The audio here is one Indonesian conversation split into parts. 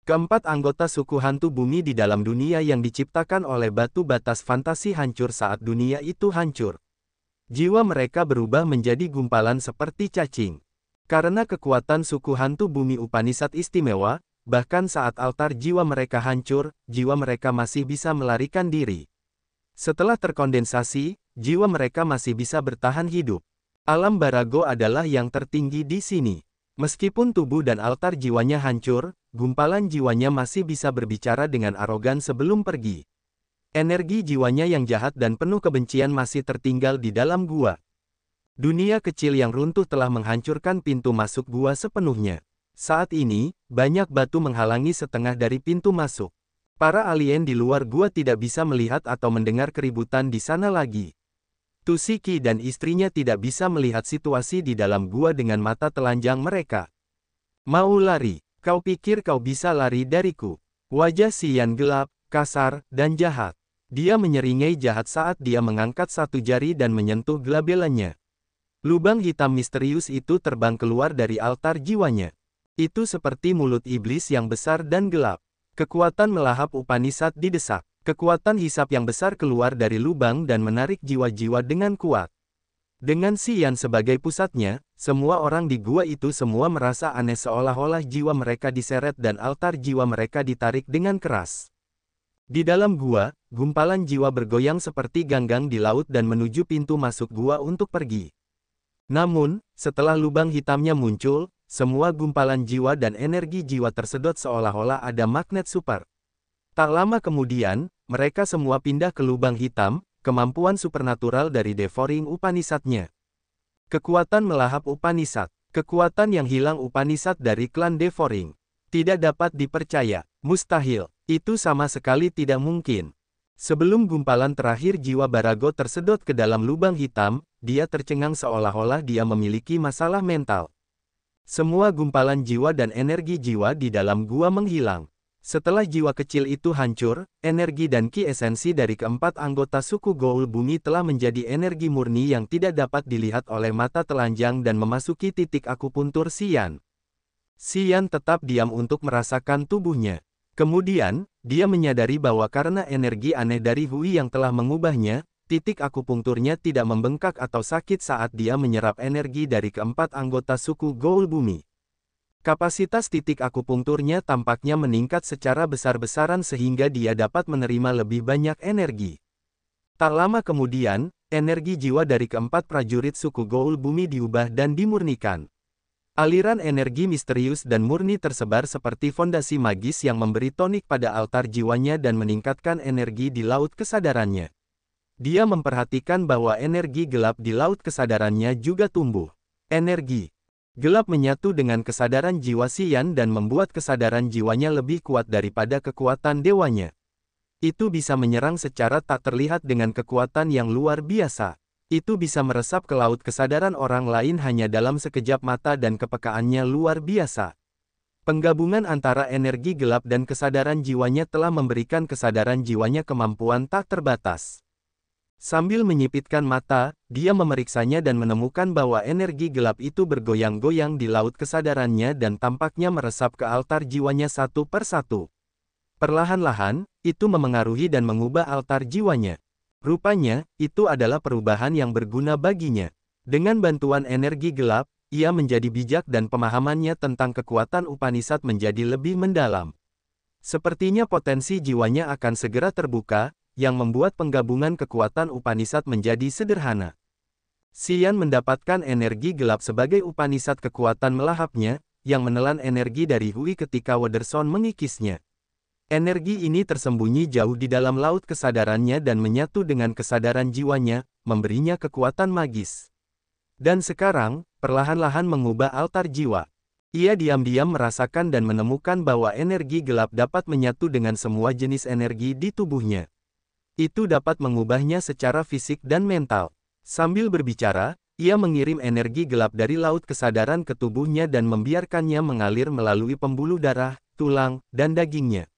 Keempat anggota suku hantu bumi di dalam dunia yang diciptakan oleh batu batas fantasi hancur saat dunia itu hancur. Jiwa mereka berubah menjadi gumpalan seperti cacing. Karena kekuatan suku hantu bumi Upanishad istimewa, bahkan saat altar jiwa mereka hancur, jiwa mereka masih bisa melarikan diri. Setelah terkondensasi, jiwa mereka masih bisa bertahan hidup. Alam Barago adalah yang tertinggi di sini. Meskipun tubuh dan altar jiwanya hancur, gumpalan jiwanya masih bisa berbicara dengan arogan sebelum pergi. Energi jiwanya yang jahat dan penuh kebencian masih tertinggal di dalam gua. Dunia kecil yang runtuh telah menghancurkan pintu masuk gua sepenuhnya. Saat ini, banyak batu menghalangi setengah dari pintu masuk. Para alien di luar gua tidak bisa melihat atau mendengar keributan di sana lagi. Tusiki dan istrinya tidak bisa melihat situasi di dalam gua dengan mata telanjang mereka. Mau lari? Kau pikir kau bisa lari dariku? Wajah Xian gelap, kasar, dan jahat. Dia menyeringai jahat saat dia mengangkat satu jari dan menyentuh gelabelannya. Lubang hitam misterius itu terbang keluar dari altar jiwanya. Itu seperti mulut iblis yang besar dan gelap. Kekuatan melahap Upanishad didesak. Kekuatan hisap yang besar keluar dari lubang dan menarik jiwa-jiwa dengan kuat. Dengan Xian sebagai pusatnya, semua orang di gua itu semua merasa aneh seolah-olah jiwa mereka diseret dan altar jiwa mereka ditarik dengan keras. Di dalam gua, gumpalan jiwa bergoyang seperti ganggang di laut dan menuju pintu masuk gua untuk pergi. Namun, setelah lubang hitamnya muncul, semua gumpalan jiwa dan energi jiwa tersedot seolah-olah ada magnet super. Tak lama kemudian, mereka semua pindah ke lubang hitam, kemampuan supernatural dari Devouring Upanishad-nya. Kekuatan melahap Upanishad. Kekuatan yang hilang Upanishad dari klan Devouring. Tidak dapat dipercaya. Mustahil. Itu sama sekali tidak mungkin. Sebelum gumpalan terakhir jiwa Barago tersedot ke dalam lubang hitam, dia tercengang seolah-olah dia memiliki masalah mental. Semua gumpalan jiwa dan energi jiwa di dalam gua menghilang. Setelah jiwa kecil itu hancur, energi dan ki esensi dari keempat anggota suku Goul Bumi telah menjadi energi murni yang tidak dapat dilihat oleh mata telanjang dan memasuki titik akupuntur Xian. Xian tetap diam untuk merasakan tubuhnya. Kemudian, dia menyadari bahwa karena energi aneh dari Hui yang telah mengubahnya, titik akupunkturnya tidak membengkak atau sakit saat dia menyerap energi dari keempat anggota suku Goul Bumi. Kapasitas titik akupunkturnya tampaknya meningkat secara besar-besaran sehingga dia dapat menerima lebih banyak energi. Tak lama kemudian, energi jiwa dari keempat prajurit suku Goul Bumi diubah dan dimurnikan. Aliran energi misterius dan murni tersebar seperti fondasi magis yang memberi tonik pada altar jiwanya dan meningkatkan energi di laut kesadarannya. Dia memperhatikan bahwa energi gelap di laut kesadarannya juga tumbuh. Energi gelap menyatu dengan kesadaran jiwa Xian dan membuat kesadaran jiwanya lebih kuat daripada kekuatan dewanya. Itu bisa menyerang secara tak terlihat dengan kekuatan yang luar biasa. Itu bisa meresap ke laut kesadaran orang lain hanya dalam sekejap mata dan kepekaannya luar biasa. Penggabungan antara energi gelap dan kesadaran jiwanya telah memberikan kesadaran jiwanya kemampuan tak terbatas. Sambil menyipitkan mata, dia memeriksanya dan menemukan bahwa energi gelap itu bergoyang-goyang di laut kesadarannya dan tampaknya meresap ke altar jiwanya satu per satu. Perlahan-lahan, itu memengaruhi dan mengubah altar jiwanya. Rupanya, itu adalah perubahan yang berguna baginya. Dengan bantuan energi gelap, ia menjadi bijak dan pemahamannya tentang kekuatan Upanishad menjadi lebih mendalam. Sepertinya potensi jiwanya akan segera terbuka, yang membuat penggabungan kekuatan Upanishad menjadi sederhana. Xian mendapatkan energi gelap sebagai Upanishad kekuatan melahapnya, yang menelan energi dari Hui ketika Waterson mengikisnya. Energi ini tersembunyi jauh di dalam laut kesadarannya dan menyatu dengan kesadaran jiwanya, memberinya kekuatan magis. Dan sekarang, perlahan-lahan mengubah altar jiwa. Ia diam-diam merasakan dan menemukan bahwa energi gelap dapat menyatu dengan semua jenis energi di tubuhnya. Itu dapat mengubahnya secara fisik dan mental. Sambil berbicara, ia mengirim energi gelap dari laut kesadaran ke tubuhnya dan membiarkannya mengalir melalui pembuluh darah, tulang, dan dagingnya.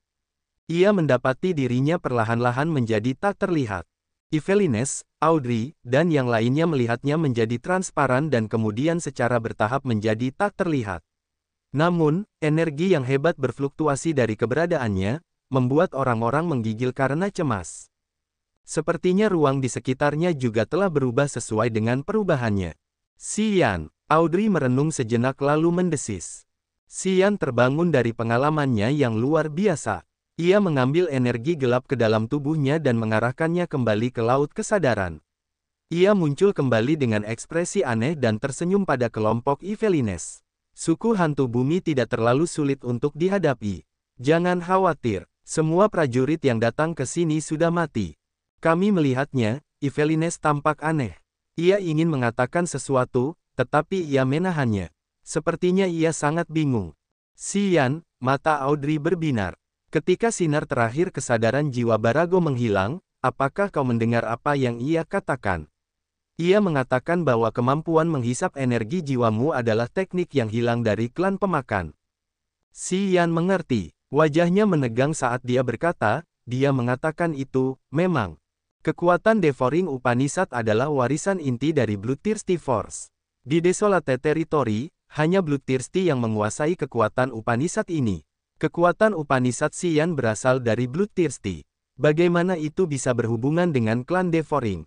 Ia mendapati dirinya perlahan-lahan menjadi tak terlihat. Evelines, Audrey, dan yang lainnya melihatnya menjadi transparan dan kemudian secara bertahap menjadi tak terlihat. Namun, energi yang hebat berfluktuasi dari keberadaannya, membuat orang-orang menggigil karena cemas. Sepertinya ruang di sekitarnya juga telah berubah sesuai dengan perubahannya. Xian, Audrey merenung sejenak lalu mendesis. Xian terbangun dari pengalamannya yang luar biasa. Ia mengambil energi gelap ke dalam tubuhnya dan mengarahkannya kembali ke laut kesadaran. Ia muncul kembali dengan ekspresi aneh dan tersenyum pada kelompok Yvelines. Suku hantu bumi tidak terlalu sulit untuk dihadapi. Jangan khawatir, semua prajurit yang datang ke sini sudah mati. Kami melihatnya, Yvelines tampak aneh. Ia ingin mengatakan sesuatu, tetapi ia menahannya. Sepertinya ia sangat bingung. Xian, mata Audrey berbinar. Ketika sinar terakhir kesadaran jiwa Barago menghilang, apakah kau mendengar apa yang ia katakan? Ia mengatakan bahwa kemampuan menghisap energi jiwamu adalah teknik yang hilang dari klan pemakan. Xian mengerti. Wajahnya menegang saat dia berkata, dia mengatakan itu, memang. Kekuatan Devouring Upanishad adalah warisan inti dari Bloodthirsty Force. Di Desolate Territory, hanya Bloodthirsty yang menguasai kekuatan Upanishad ini. Kekuatan Upanishad Xian berasal dari Bloodthirsty. Bagaimana itu bisa berhubungan dengan klan Devouring?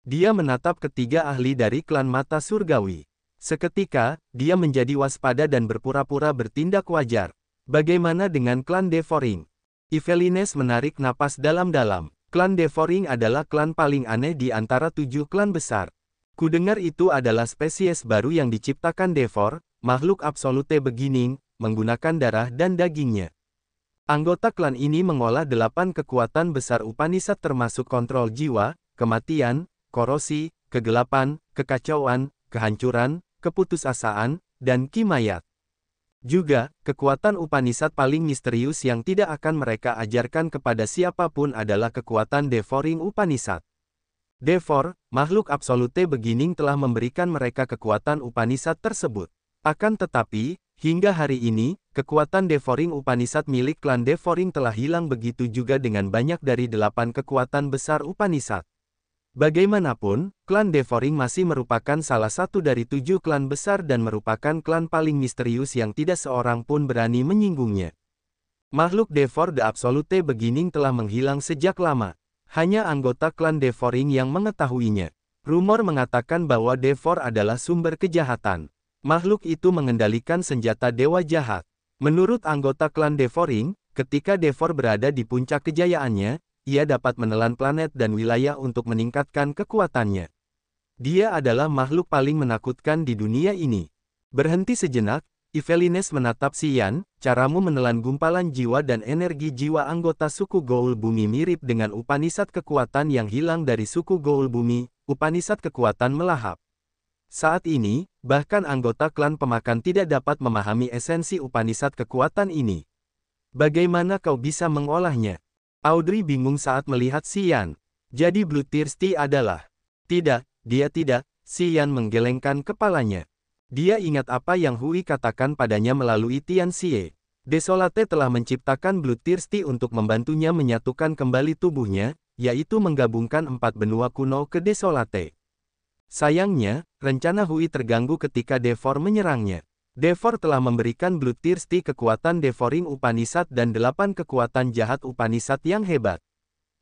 Dia menatap ketiga ahli dari klan mata surgawi. Seketika, dia menjadi waspada dan berpura-pura bertindak wajar. Bagaimana dengan klan Devouring? Yvelines menarik napas dalam-dalam. Klan Devouring adalah klan paling aneh di antara 7 klan besar. Kudengar itu adalah spesies baru yang diciptakan Devour, makhluk absolute beginning, menggunakan darah dan dagingnya. Anggota klan ini mengolah 8 kekuatan besar Upanishad termasuk kontrol jiwa, kematian, korosi, kegelapan, kekacauan, kehancuran, keputusasaan, dan kimayat. Juga, kekuatan Upanishad paling misterius yang tidak akan mereka ajarkan kepada siapapun adalah kekuatan Devouring Upanishad. Devour, makhluk absolute beginning telah memberikan mereka kekuatan Upanishad tersebut. Akan tetapi, hingga hari ini, kekuatan Devouring Upanishad milik klan Devouring telah hilang, begitu juga dengan banyak dari 8 kekuatan besar Upanishad. Bagaimanapun, klan Devouring masih merupakan salah satu dari 7 klan besar dan merupakan klan paling misterius yang tidak seorang pun berani menyinggungnya. Makhluk Devour the Absolute Beginning telah menghilang sejak lama. Hanya anggota klan Devouring yang mengetahuinya. Rumor mengatakan bahwa Devour adalah sumber kejahatan. Makhluk itu mengendalikan senjata dewa jahat. Menurut anggota klan Devouring, ketika Devour berada di puncak kejayaannya, ia dapat menelan planet dan wilayah untuk meningkatkan kekuatannya. Dia adalah makhluk paling menakutkan di dunia ini. Berhenti sejenak, Yvelines menatap Xian, caramu menelan gumpalan jiwa dan energi jiwa anggota suku Goul Bumi mirip dengan Upanishad kekuatan yang hilang dari suku Goul Bumi, Upanishad kekuatan melahap. Saat ini, bahkan anggota klan pemakan tidak dapat memahami esensi Upanishad kekuatan ini. Bagaimana kau bisa mengolahnya? Audrey bingung saat melihat Xian. Jadi Bloodthirsty adalah... Tidak, dia tidak, Xian menggelengkan kepalanya. Dia ingat apa yang Hui katakan padanya melalui Tian Xie. Desolate telah menciptakan Bloodthirsty untuk membantunya menyatukan kembali tubuhnya, yaitu menggabungkan 4 benua kuno ke Desolate. Sayangnya, rencana Hui terganggu ketika Devour menyerangnya. Devour telah memberikan Bloodthirsty kekuatan Devouring Upanishad dan 8 kekuatan jahat Upanishad yang hebat.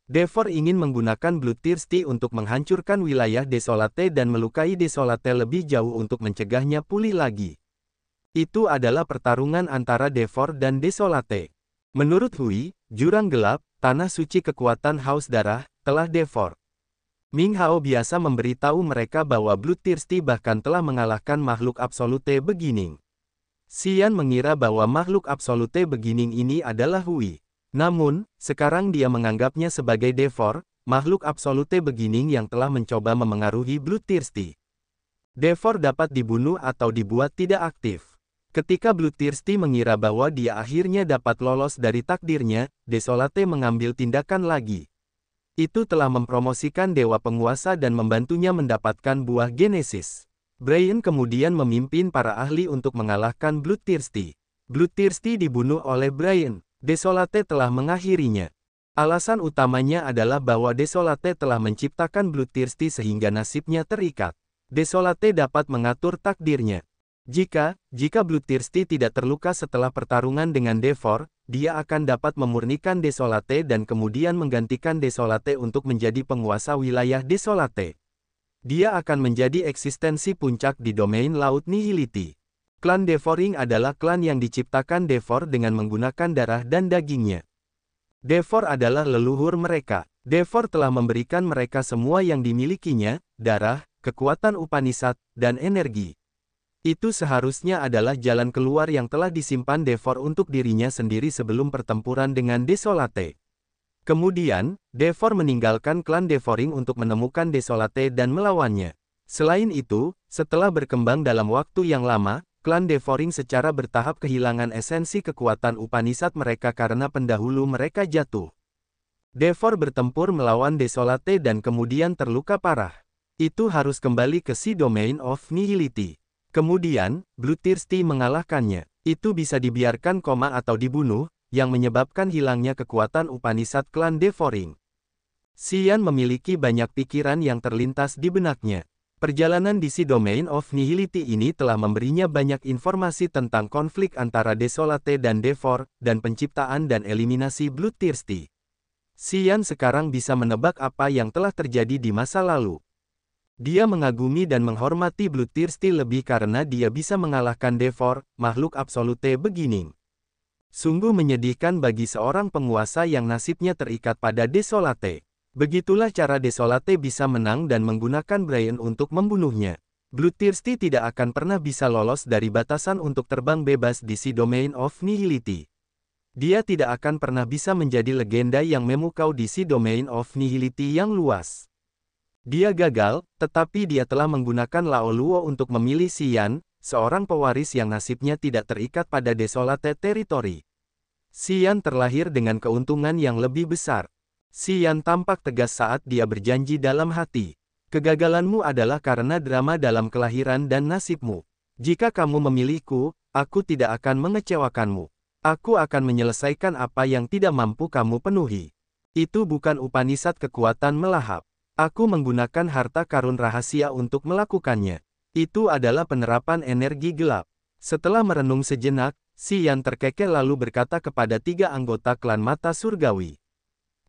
Devour ingin menggunakan Bloodthirsty untuk menghancurkan wilayah Desolate dan melukai Desolate lebih jauh untuk mencegahnya pulih lagi. Itu adalah pertarungan antara Devour dan Desolate. Menurut Hui, jurang gelap, tanah suci kekuatan haus darah, telah Devour. Ming Hao biasa memberitahu mereka bahwa Bloodthirsty bahkan telah mengalahkan makhluk absolute beginning. Xian mengira bahwa makhluk absolute beginning ini adalah Hui. Namun, sekarang dia menganggapnya sebagai Devour, makhluk absolute beginning yang telah mencoba memengaruhi Bloodthirsty. Devour dapat dibunuh atau dibuat tidak aktif. Ketika Bloodthirsty mengira bahwa dia akhirnya dapat lolos dari takdirnya, Desolate mengambil tindakan lagi. Itu telah mempromosikan dewa penguasa dan membantunya mendapatkan buah Genesis. Brian kemudian memimpin para ahli untuk mengalahkan Bloodthirsty. Bloodthirsty dibunuh oleh Brian. Desolate telah mengakhirinya. Alasan utamanya adalah bahwa Desolate telah menciptakan Bloodthirsty sehingga nasibnya terikat. Desolate dapat mengatur takdirnya. Jika Bloodthirsty tidak terluka setelah pertarungan dengan Devor, dia akan dapat memurnikan Desolate dan kemudian menggantikan Desolate untuk menjadi penguasa wilayah Desolate. Dia akan menjadi eksistensi puncak di domain Laut Nihility. Klan Devoring adalah klan yang diciptakan Devor dengan menggunakan darah dan dagingnya. Devor adalah leluhur mereka. Devor telah memberikan mereka semua yang dimilikinya, darah, kekuatan Upanishad, dan energi. Itu seharusnya adalah jalan keluar yang telah disimpan Devor untuk dirinya sendiri sebelum pertempuran dengan Desolate. Kemudian, Devor meninggalkan klan Devoring untuk menemukan Desolate dan melawannya. Selain itu, setelah berkembang dalam waktu yang lama, klan Devoring secara bertahap kehilangan esensi kekuatan Upanishad mereka karena pendahulu mereka jatuh. Devor bertempur melawan Desolate dan kemudian terluka parah. Itu harus kembali ke si Domain of Nihility. Kemudian, Bloodthirsty mengalahkannya. Itu bisa dibiarkan koma atau dibunuh, yang menyebabkan hilangnya kekuatan Upanishad klan Devoring. Xian memiliki banyak pikiran yang terlintas di benaknya. Perjalanan di si Domain of Nihility ini telah memberinya banyak informasi tentang konflik antara Desolate dan Devor, dan penciptaan dan eliminasi Bloodthirsty. Xian sekarang bisa menebak apa yang telah terjadi di masa lalu. Dia mengagumi dan menghormati Bloodthirsty lebih karena dia bisa mengalahkan Devor, makhluk absolute beginning. Sungguh menyedihkan bagi seorang penguasa yang nasibnya terikat pada Desolate. Begitulah cara Desolate bisa menang dan menggunakan Brian untuk membunuhnya. Bloodthirsty tidak akan pernah bisa lolos dari batasan untuk terbang bebas di si Domain of Nihility. Dia tidak akan pernah bisa menjadi legenda yang memukau di si Domain of Nihility yang luas. Dia gagal, tetapi dia telah menggunakan Lao Luo untuk memilih Xian, seorang pewaris yang nasibnya tidak terikat pada Desolate Territory. Xian terlahir dengan keuntungan yang lebih besar. Xian tampak tegas saat dia berjanji dalam hati. Kegagalanmu adalah karena drama dalam kelahiran dan nasibmu. Jika kamu memilihku, aku tidak akan mengecewakanmu. Aku akan menyelesaikan apa yang tidak mampu kamu penuhi. Itu bukan Upanishad kekuatan melahap. Aku menggunakan harta karun rahasia untuk melakukannya. Itu adalah penerapan energi gelap. Setelah merenung sejenak, Xian terkekeh lalu berkata kepada 3 anggota klan mata surgawi.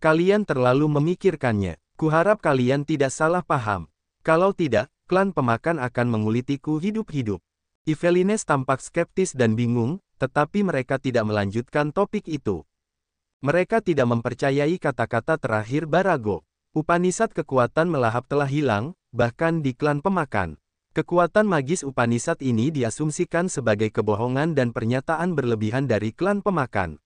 Kalian terlalu memikirkannya. Kuharap kalian tidak salah paham. Kalau tidak, klan pemakan akan mengulitiku hidup-hidup. Evelines tampak skeptis dan bingung, tetapi mereka tidak melanjutkan topik itu. Mereka tidak mempercayai kata-kata terakhir Barago. Upanishad kekuatan melahap telah hilang, bahkan di klan pemakan. Kekuatan magis Upanishad ini diasumsikan sebagai kebohongan dan pernyataan berlebihan dari klan pemakan.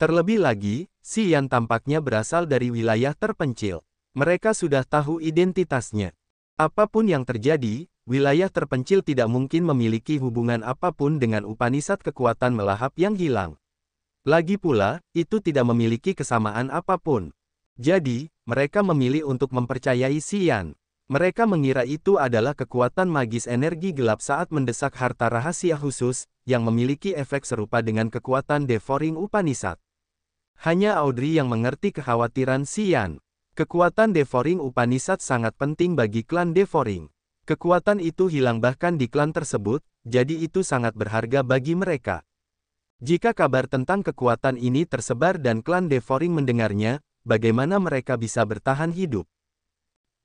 Terlebih lagi, Xian tampaknya berasal dari wilayah terpencil. Mereka sudah tahu identitasnya. Apapun yang terjadi, wilayah terpencil tidak mungkin memiliki hubungan apapun dengan Upanishad kekuatan melahap yang hilang. Lagi pula, itu tidak memiliki kesamaan apapun. Jadi, mereka memilih untuk mempercayai Xian. Mereka mengira itu adalah kekuatan magis energi gelap saat mendesak harta rahasia khusus, yang memiliki efek serupa dengan kekuatan Devoring Upanishad. Hanya Audrey yang mengerti kekhawatiran Xian. Kekuatan Devoring Upanishad sangat penting bagi klan Devoring. Kekuatan itu hilang bahkan di klan tersebut, jadi itu sangat berharga bagi mereka. Jika kabar tentang kekuatan ini tersebar dan klan Devoring mendengarnya, bagaimana mereka bisa bertahan hidup?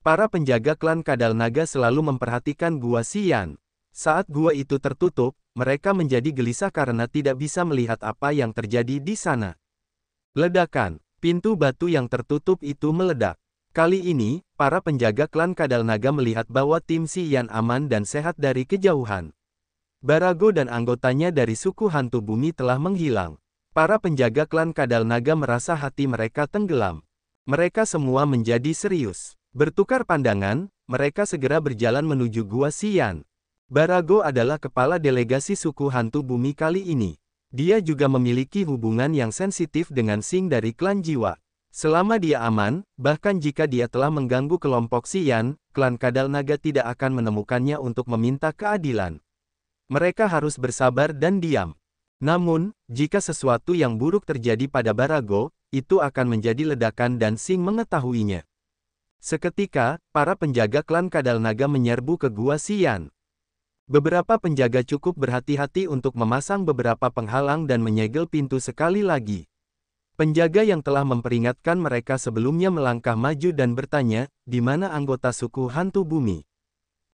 Para penjaga klan Kadal Naga selalu memperhatikan gua Xian. Saat gua itu tertutup, mereka menjadi gelisah karena tidak bisa melihat apa yang terjadi di sana. Ledakan. Pintu batu yang tertutup itu meledak. Kali ini, para penjaga klan Kadal Naga melihat bahwa tim Xian aman dan sehat dari kejauhan. Barago dan anggotanya dari suku hantu bumi telah menghilang. Para penjaga klan Kadal Naga merasa hati mereka tenggelam. Mereka semua menjadi serius. Bertukar pandangan, mereka segera berjalan menuju gua Xian. Barago adalah kepala delegasi suku hantu bumi kali ini. Dia juga memiliki hubungan yang sensitif dengan Sing dari klan jiwa. Selama dia aman, bahkan jika dia telah mengganggu kelompok Xian, klan Kadal Naga tidak akan menemukannya untuk meminta keadilan. Mereka harus bersabar dan diam. Namun, jika sesuatu yang buruk terjadi pada Barago, itu akan menjadi ledakan dan Sing mengetahuinya. Seketika, para penjaga klan Kadal Naga menyerbu ke gua Xian. Beberapa penjaga cukup berhati-hati untuk memasang beberapa penghalang dan menyegel pintu sekali lagi. Penjaga yang telah memperingatkan mereka sebelumnya melangkah maju dan bertanya, di mana anggota suku hantu bumi?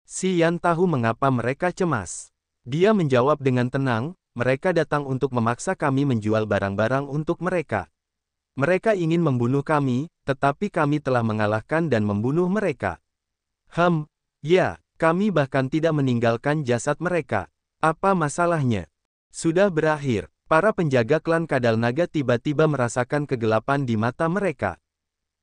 Si Yan tahu mengapa mereka cemas. Dia menjawab dengan tenang, mereka datang untuk memaksa kami menjual barang-barang untuk mereka. Mereka ingin membunuh kami, tetapi kami telah mengalahkan dan membunuh mereka. Ya, kami bahkan tidak meninggalkan jasad mereka. Apa masalahnya? Sudah berakhir. Para penjaga klan Kadal Naga tiba-tiba merasakan kegelapan di mata mereka.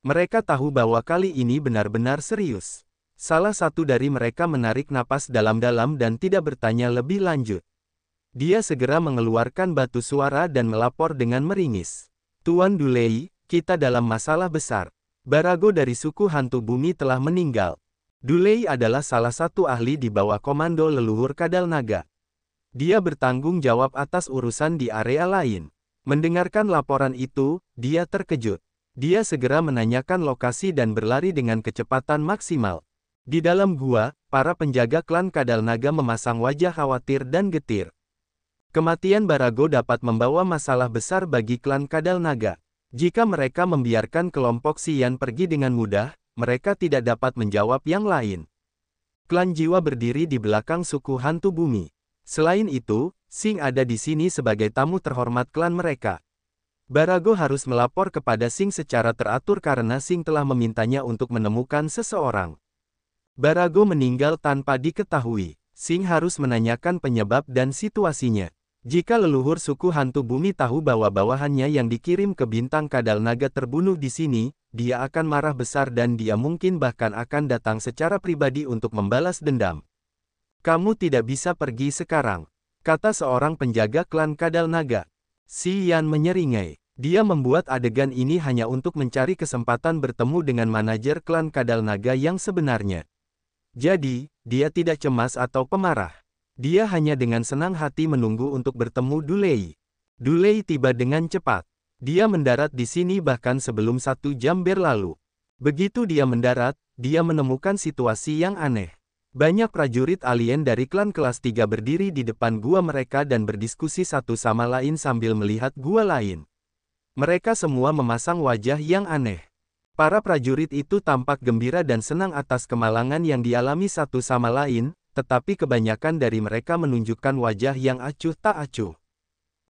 Mereka tahu bahwa kali ini benar-benar serius. Salah satu dari mereka menarik napas dalam-dalam dan tidak bertanya lebih lanjut. Dia segera mengeluarkan batu suara dan melapor dengan meringis. Tuan Dulei, kita dalam masalah besar. Barago dari suku hantu bumi telah meninggal. Dulei adalah salah satu ahli di bawah komando leluhur Kadal Naga. Dia bertanggung jawab atas urusan di area lain. Mendengarkan laporan itu, dia terkejut. Dia segera menanyakan lokasi dan berlari dengan kecepatan maksimal. Di dalam gua, para penjaga klan Kadal Naga memasang wajah khawatir dan getir. Kematian Barago dapat membawa masalah besar bagi klan Kadal Naga. Jika mereka membiarkan kelompok Xian pergi dengan mudah, mereka tidak dapat menjawab yang lain. Klan Jiwa berdiri di belakang suku hantu bumi. Selain itu, Xing ada di sini sebagai tamu terhormat klan mereka. Barago harus melapor kepada Xing secara teratur karena Xing telah memintanya untuk menemukan seseorang. Barago meninggal tanpa diketahui. Xing harus menanyakan penyebab dan situasinya. Jika leluhur suku hantu bumi tahu bahwa bawahannya yang dikirim ke bintang Kadal Naga terbunuh di sini, dia akan marah besar dan dia mungkin bahkan akan datang secara pribadi untuk membalas dendam. Kamu tidak bisa pergi sekarang, kata seorang penjaga klan Kadal Naga. Si Yan menyeringai. Dia membuat adegan ini hanya untuk mencari kesempatan bertemu dengan manajer klan Kadal Naga yang sebenarnya. Jadi, dia tidak cemas atau pemarah. Dia hanya dengan senang hati menunggu untuk bertemu Dulei. Dulei tiba dengan cepat. Dia mendarat di sini bahkan sebelum 1 jam berlalu. Begitu dia mendarat, dia menemukan situasi yang aneh. Banyak prajurit alien dari klan kelas 3 berdiri di depan gua mereka dan berdiskusi satu sama lain sambil melihat gua lain. Mereka semua memasang wajah yang aneh. Para prajurit itu tampak gembira dan senang atas kemalangan yang dialami satu sama lain, tetapi kebanyakan dari mereka menunjukkan wajah yang acuh tak acuh.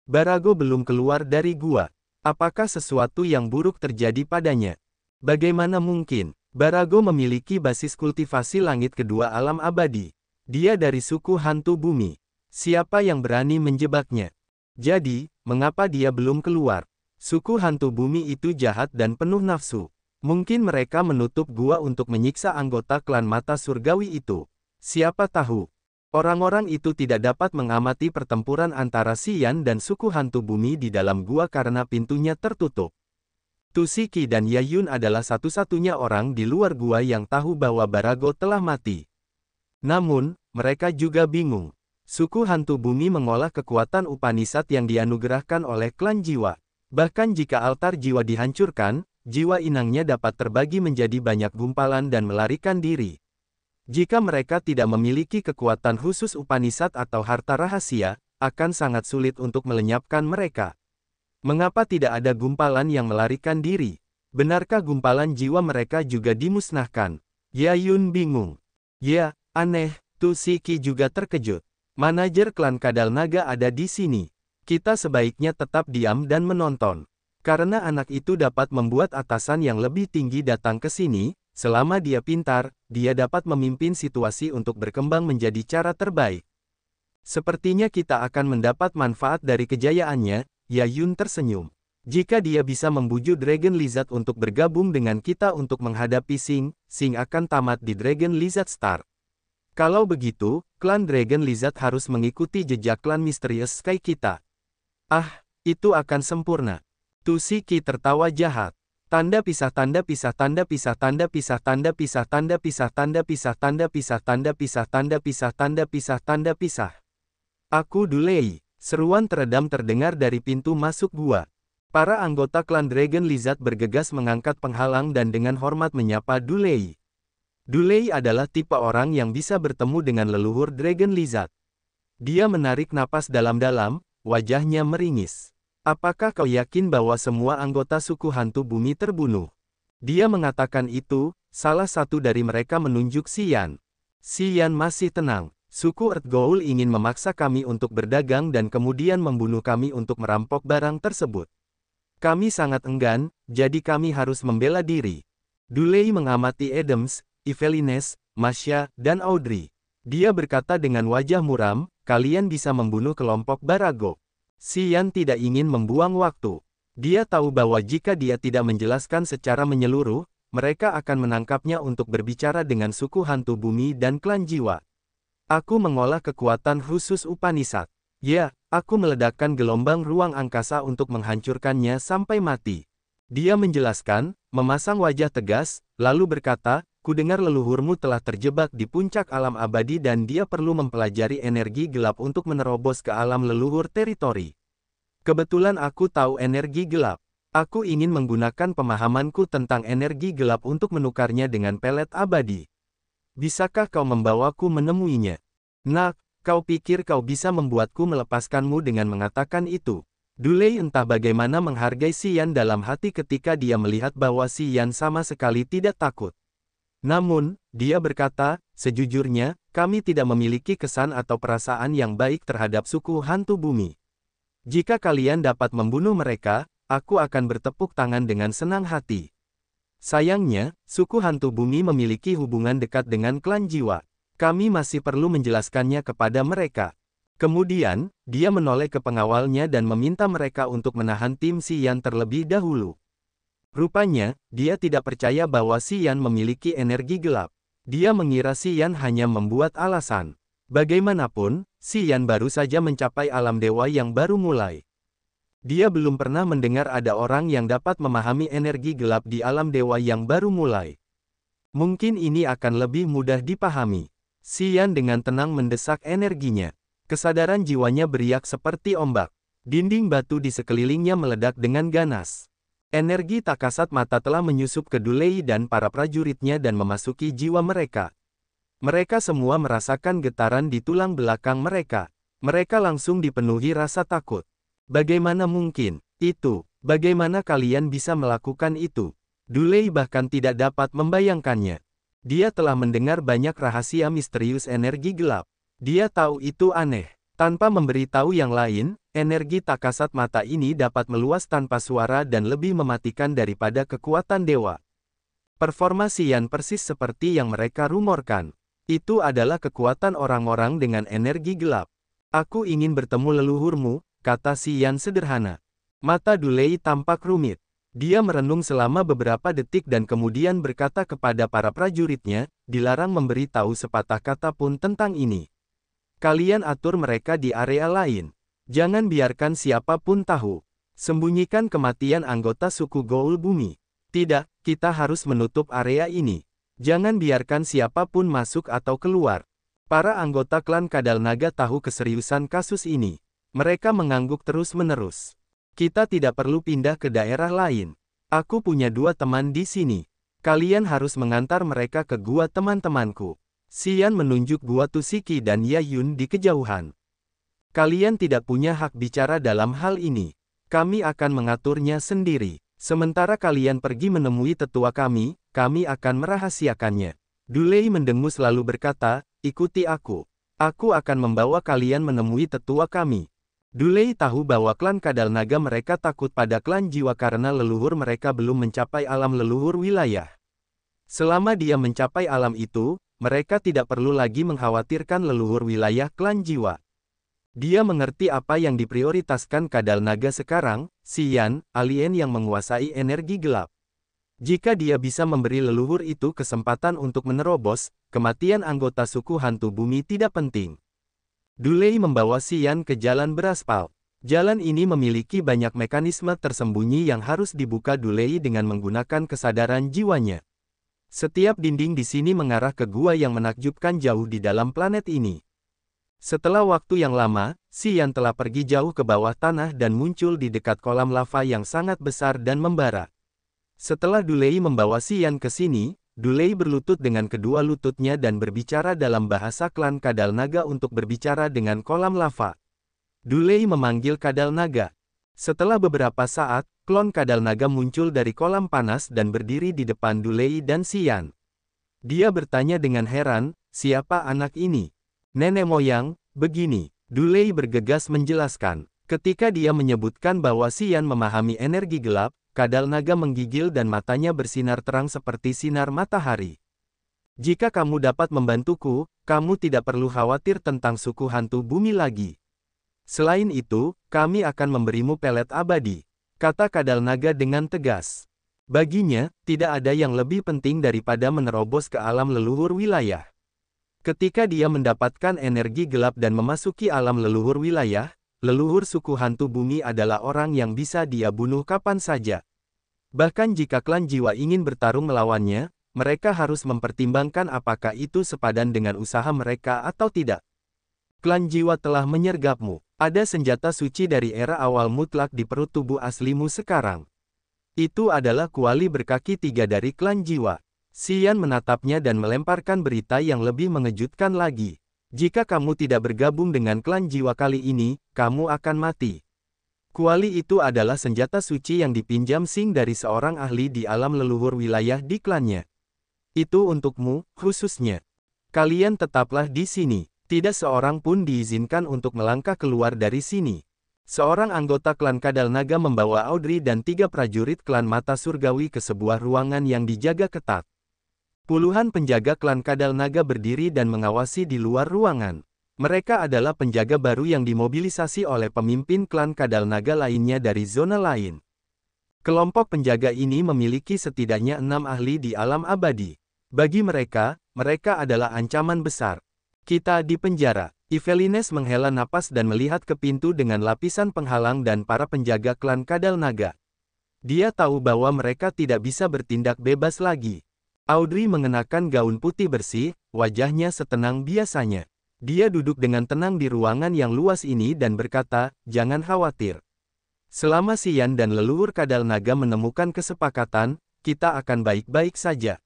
Barago belum keluar dari gua. Apakah sesuatu yang buruk terjadi padanya? Bagaimana mungkin? Barago memiliki basis kultivasi langit kedua alam abadi. Dia dari suku hantu bumi. Siapa yang berani menjebaknya? Jadi, mengapa dia belum keluar? Suku hantu bumi itu jahat dan penuh nafsu. Mungkin mereka menutup gua untuk menyiksa anggota klan mata surgawi itu. Siapa tahu? Orang-orang itu tidak dapat mengamati pertempuran antara Xian dan suku hantu bumi di dalam gua karena pintunya tertutup. Tu Shiki dan Yayun adalah satu-satunya orang di luar gua yang tahu bahwa Barago telah mati. Namun, mereka juga bingung. Suku hantu bumi mengolah kekuatan Upanishad yang dianugerahkan oleh klan jiwa. Bahkan jika altar jiwa dihancurkan, jiwa inangnya dapat terbagi menjadi banyak gumpalan dan melarikan diri. Jika mereka tidak memiliki kekuatan khusus Upanishad atau harta rahasia, akan sangat sulit untuk melenyapkan mereka. Mengapa tidak ada gumpalan yang melarikan diri? Benarkah gumpalan jiwa mereka juga dimusnahkan? Yayun bingung. Ya, aneh, Tu Shiki juga terkejut. Manajer klan Kadal Naga ada di sini. Kita sebaiknya tetap diam dan menonton. Karena anak itu dapat membuat atasan yang lebih tinggi datang ke sini, selama dia pintar, dia dapat memimpin situasi untuk berkembang menjadi cara terbaik. Sepertinya kita akan mendapat manfaat dari kejayaannya, Yayun tersenyum. Jika dia bisa membujuk Dragon Lizard untuk bergabung dengan kita untuk menghadapi Xing, Xing akan tamat di Dragon Lizard Star. Kalau begitu, klan Dragon Lizard harus mengikuti jejak klan Mysterious Sky kita. Ah, itu akan sempurna. Tu Shiki tertawa jahat. Tanda pisah tanda pisah tanda pisah tanda pisah tanda pisah tanda pisah tanda pisah tanda pisah tanda pisah tanda pisah tanda pisah tanda pisah. Aku Dulei. Seruan teredam terdengar dari pintu masuk gua. Para anggota klan Dragon Lizard bergegas mengangkat penghalang dan dengan hormat menyapa Dulei. Dulei adalah tipe orang yang bisa bertemu dengan leluhur Dragon Lizard. Dia menarik napas dalam-dalam, wajahnya meringis. Apakah kau yakin bahwa semua anggota suku hantu bumi terbunuh? Dia mengatakan itu, salah satu dari mereka menunjuk Xian. Xian masih tenang. Suku Earth Ghoul ingin memaksa kami untuk berdagang dan kemudian membunuh kami untuk merampok barang tersebut. Kami sangat enggan, jadi kami harus membela diri. Dulei mengamati Adams, Evelines, Masha, dan Audrey. Dia berkata dengan wajah muram, kalian bisa membunuh kelompok Barago. Xian tidak ingin membuang waktu. Dia tahu bahwa jika dia tidak menjelaskan secara menyeluruh, mereka akan menangkapnya untuk berbicara dengan suku hantu bumi dan klan jiwa. Aku mengolah kekuatan khusus Upanishad. Ya, aku meledakkan gelombang ruang angkasa untuk menghancurkannya sampai mati. Dia menjelaskan, memasang wajah tegas, lalu berkata, kudengar leluhurmu telah terjebak di puncak alam abadi dan dia perlu mempelajari energi gelap untuk menerobos ke alam leluhur teritori. Kebetulan aku tahu energi gelap. Aku ingin menggunakan pemahamanku tentang energi gelap untuk menukarnya dengan pelet abadi. Bisakah kau membawaku menemuinya? Nak, kau pikir kau bisa membuatku melepaskanmu dengan mengatakan itu? Dulei entah bagaimana menghargai Xian dalam hati ketika dia melihat bahwa Xian sama sekali tidak takut. Namun, dia berkata, sejujurnya, kami tidak memiliki kesan atau perasaan yang baik terhadap suku hantu bumi. Jika kalian dapat membunuh mereka, aku akan bertepuk tangan dengan senang hati. Sayangnya, suku hantu bumi memiliki hubungan dekat dengan klan jiwa. Kami masih perlu menjelaskannya kepada mereka. Kemudian, dia menoleh ke pengawalnya dan meminta mereka untuk menahan tim Xian terlebih dahulu. Rupanya, dia tidak percaya bahwa Xian memiliki energi gelap. Dia mengira Xian hanya membuat alasan. Bagaimanapun, Xian baru saja mencapai alam dewa yang baru mulai. Dia belum pernah mendengar ada orang yang dapat memahami energi gelap di alam dewa yang baru mulai. Mungkin ini akan lebih mudah dipahami. Xian dengan tenang mendesak energinya. Kesadaran jiwanya beriak seperti ombak. Dinding batu di sekelilingnya meledak dengan ganas. Energi tak kasat mata telah menyusup ke Dulei dan para prajuritnya dan memasuki jiwa mereka. Mereka semua merasakan getaran di tulang belakang mereka. Mereka langsung dipenuhi rasa takut. Bagaimana mungkin? Itu, bagaimana kalian bisa melakukan itu? Dulei bahkan tidak dapat membayangkannya. Dia telah mendengar banyak rahasia misterius energi gelap. Dia tahu itu aneh. Tanpa memberitahu yang lain, energi tak kasat mata ini dapat meluas tanpa suara dan lebih mematikan daripada kekuatan dewa. Performa Xian persis seperti yang mereka rumorkan. Itu adalah kekuatan orang-orang dengan energi gelap. Aku ingin bertemu leluhurmu, kata Xian sederhana. Mata Dulei tampak rumit. Dia merenung selama beberapa detik dan kemudian berkata kepada para prajuritnya, dilarang memberitahu sepatah kata pun tentang ini. Kalian atur mereka di area lain. Jangan biarkan siapapun tahu. Sembunyikan kematian anggota suku Ghoul Bumi. Tidak, kita harus menutup area ini. Jangan biarkan siapapun masuk atau keluar. Para anggota klan Kadal Naga tahu keseriusan kasus ini. Mereka mengangguk terus-menerus. Kita tidak perlu pindah ke daerah lain. Aku punya 2 teman di sini. Kalian harus mengantar mereka ke gua teman-temanku. Xian menunjuk gua Tusiki dan Yayun di kejauhan. Kalian tidak punya hak bicara dalam hal ini. Kami akan mengaturnya sendiri. Sementara kalian pergi menemui tetua kami akan merahasiakannya. Dulei mendengus lalu berkata, ikuti aku. Aku akan membawa kalian menemui tetua kami. Dulei tahu bahwa klan Kadal Naga mereka takut pada klan jiwa karena leluhur mereka belum mencapai alam leluhur wilayah. Selama dia mencapai alam itu, mereka tidak perlu lagi mengkhawatirkan leluhur wilayah klan jiwa. Dia mengerti apa yang diprioritaskan Kadal Naga sekarang, Xian, alien yang menguasai energi gelap. Jika dia bisa memberi leluhur itu kesempatan untuk menerobos, kematian anggota suku hantu bumi tidak penting. Dulei membawa Xian ke jalan beraspal. Jalan ini memiliki banyak mekanisme tersembunyi yang harus dibuka Dulei dengan menggunakan kesadaran jiwanya. Setiap dinding di sini mengarah ke gua yang menakjubkan jauh di dalam planet ini. Setelah waktu yang lama, Xian telah pergi jauh ke bawah tanah dan muncul di dekat kolam lava yang sangat besar dan membara. Setelah Dulei membawa Xian ke sini, Dulei berlutut dengan kedua lututnya dan berbicara dalam bahasa klan Kadal Naga untuk berbicara dengan kolam lava. Dulei memanggil Kadal Naga. Setelah beberapa saat, klon Kadal Naga muncul dari kolam panas dan berdiri di depan Dulei dan Xian. Dia bertanya dengan heran, siapa anak ini? Nenek moyang, begini. Dulei bergegas menjelaskan. Ketika dia menyebutkan bahwa Xian memahami energi gelap, Kadal Naga menggigil dan matanya bersinar terang seperti sinar matahari. Jika kamu dapat membantuku, kamu tidak perlu khawatir tentang suku hantu bumi lagi. Selain itu, kami akan memberimu pelet abadi, kata Kadal Naga dengan tegas. Baginya, tidak ada yang lebih penting daripada menerobos ke alam leluhur wilayah. Ketika dia mendapatkan energi gelap dan memasuki alam leluhur wilayah, leluhur suku hantu bumi adalah orang yang bisa dia bunuh kapan saja. Bahkan jika klan jiwa ingin bertarung melawannya, mereka harus mempertimbangkan apakah itu sepadan dengan usaha mereka atau tidak. Klan jiwa telah menyergapmu. Ada senjata suci dari era awal mutlak di perut tubuh aslimu sekarang. Itu adalah kuali berkaki 3 dari klan jiwa. Xian menatapnya dan melemparkan berita yang lebih mengejutkan lagi. Jika kamu tidak bergabung dengan klan jiwa kali ini, kamu akan mati. Kuali itu adalah senjata suci yang dipinjam Xing dari seorang ahli di alam leluhur wilayah di klannya. Itu untukmu, khususnya. Kalian tetaplah di sini. Tidak seorang pun diizinkan untuk melangkah keluar dari sini. Seorang anggota klan Kadal Naga membawa Audrey dan 3 prajurit klan Mata Surgawi ke sebuah ruangan yang dijaga ketat. Puluhan penjaga klan Kadal Naga berdiri dan mengawasi di luar ruangan. Mereka adalah penjaga baru yang dimobilisasi oleh pemimpin klan Kadal Naga lainnya dari zona lain. Kelompok penjaga ini memiliki setidaknya 6 ahli di alam abadi. Bagi mereka, mereka adalah ancaman besar. Kita di penjara. Yvelines menghela napas dan melihat ke pintu dengan lapisan penghalang dan para penjaga klan Kadal Naga. Dia tahu bahwa mereka tidak bisa bertindak bebas lagi. Audrey mengenakan gaun putih bersih, wajahnya setenang biasanya. Dia duduk dengan tenang di ruangan yang luas ini dan berkata, jangan khawatir. Selama Xian dan leluhur Kadal Naga menemukan kesepakatan, kita akan baik-baik saja.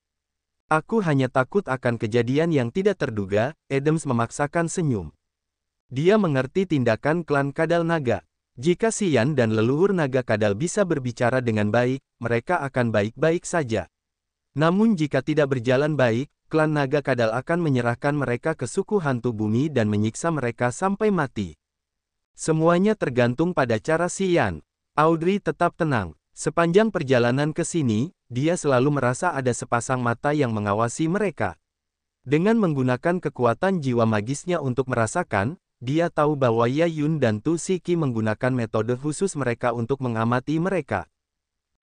Aku hanya takut akan kejadian yang tidak terduga, Adams memaksakan senyum. Dia mengerti tindakan klan Kadal Naga. Jika Xian dan leluhur naga Kadal bisa berbicara dengan baik, mereka akan baik-baik saja. Namun jika tidak berjalan baik, klan naga Kadal akan menyerahkan mereka ke suku hantu bumi dan menyiksa mereka sampai mati. Semuanya tergantung pada cara Xian. Audrey tetap tenang. Sepanjang perjalanan ke sini, dia selalu merasa ada sepasang mata yang mengawasi mereka. Dengan menggunakan kekuatan jiwa magisnya untuk merasakan, dia tahu bahwa Yayun dan Tusiki menggunakan metode khusus mereka untuk mengamati mereka.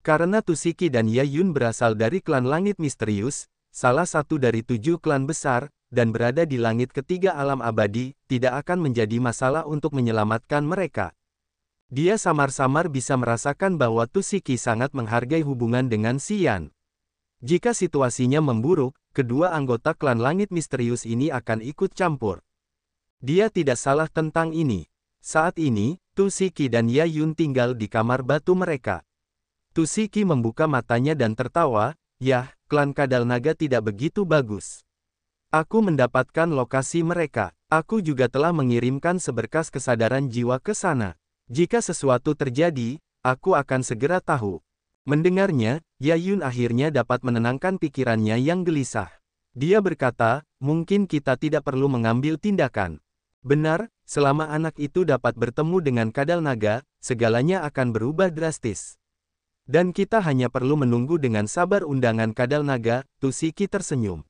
Karena Tusiki dan Yayun berasal dari klan langit misterius, salah satu dari 7 klan besar, dan berada di langit ketiga alam abadi, tidak akan menjadi masalah untuk menyelamatkan mereka. Dia samar-samar bisa merasakan bahwa Tusiki sangat menghargai hubungan dengan Xian. Jika situasinya memburuk, kedua anggota klan langit misterius ini akan ikut campur. Dia tidak salah tentang ini. Saat ini, Tusiki dan Yayun tinggal di kamar batu mereka. Tusiki membuka matanya dan tertawa, yah, klan Kadal Naga tidak begitu bagus. Aku mendapatkan lokasi mereka. Aku juga telah mengirimkan seberkas kesadaran jiwa ke sana. Jika sesuatu terjadi, aku akan segera tahu. Mendengarnya, Yayun akhirnya dapat menenangkan pikirannya yang gelisah. Dia berkata, mungkin kita tidak perlu mengambil tindakan. Benar, selama anak itu dapat bertemu dengan Kadal Naga, segalanya akan berubah drastis. Dan kita hanya perlu menunggu dengan sabar undangan Kadal Naga, Tusiki tersenyum.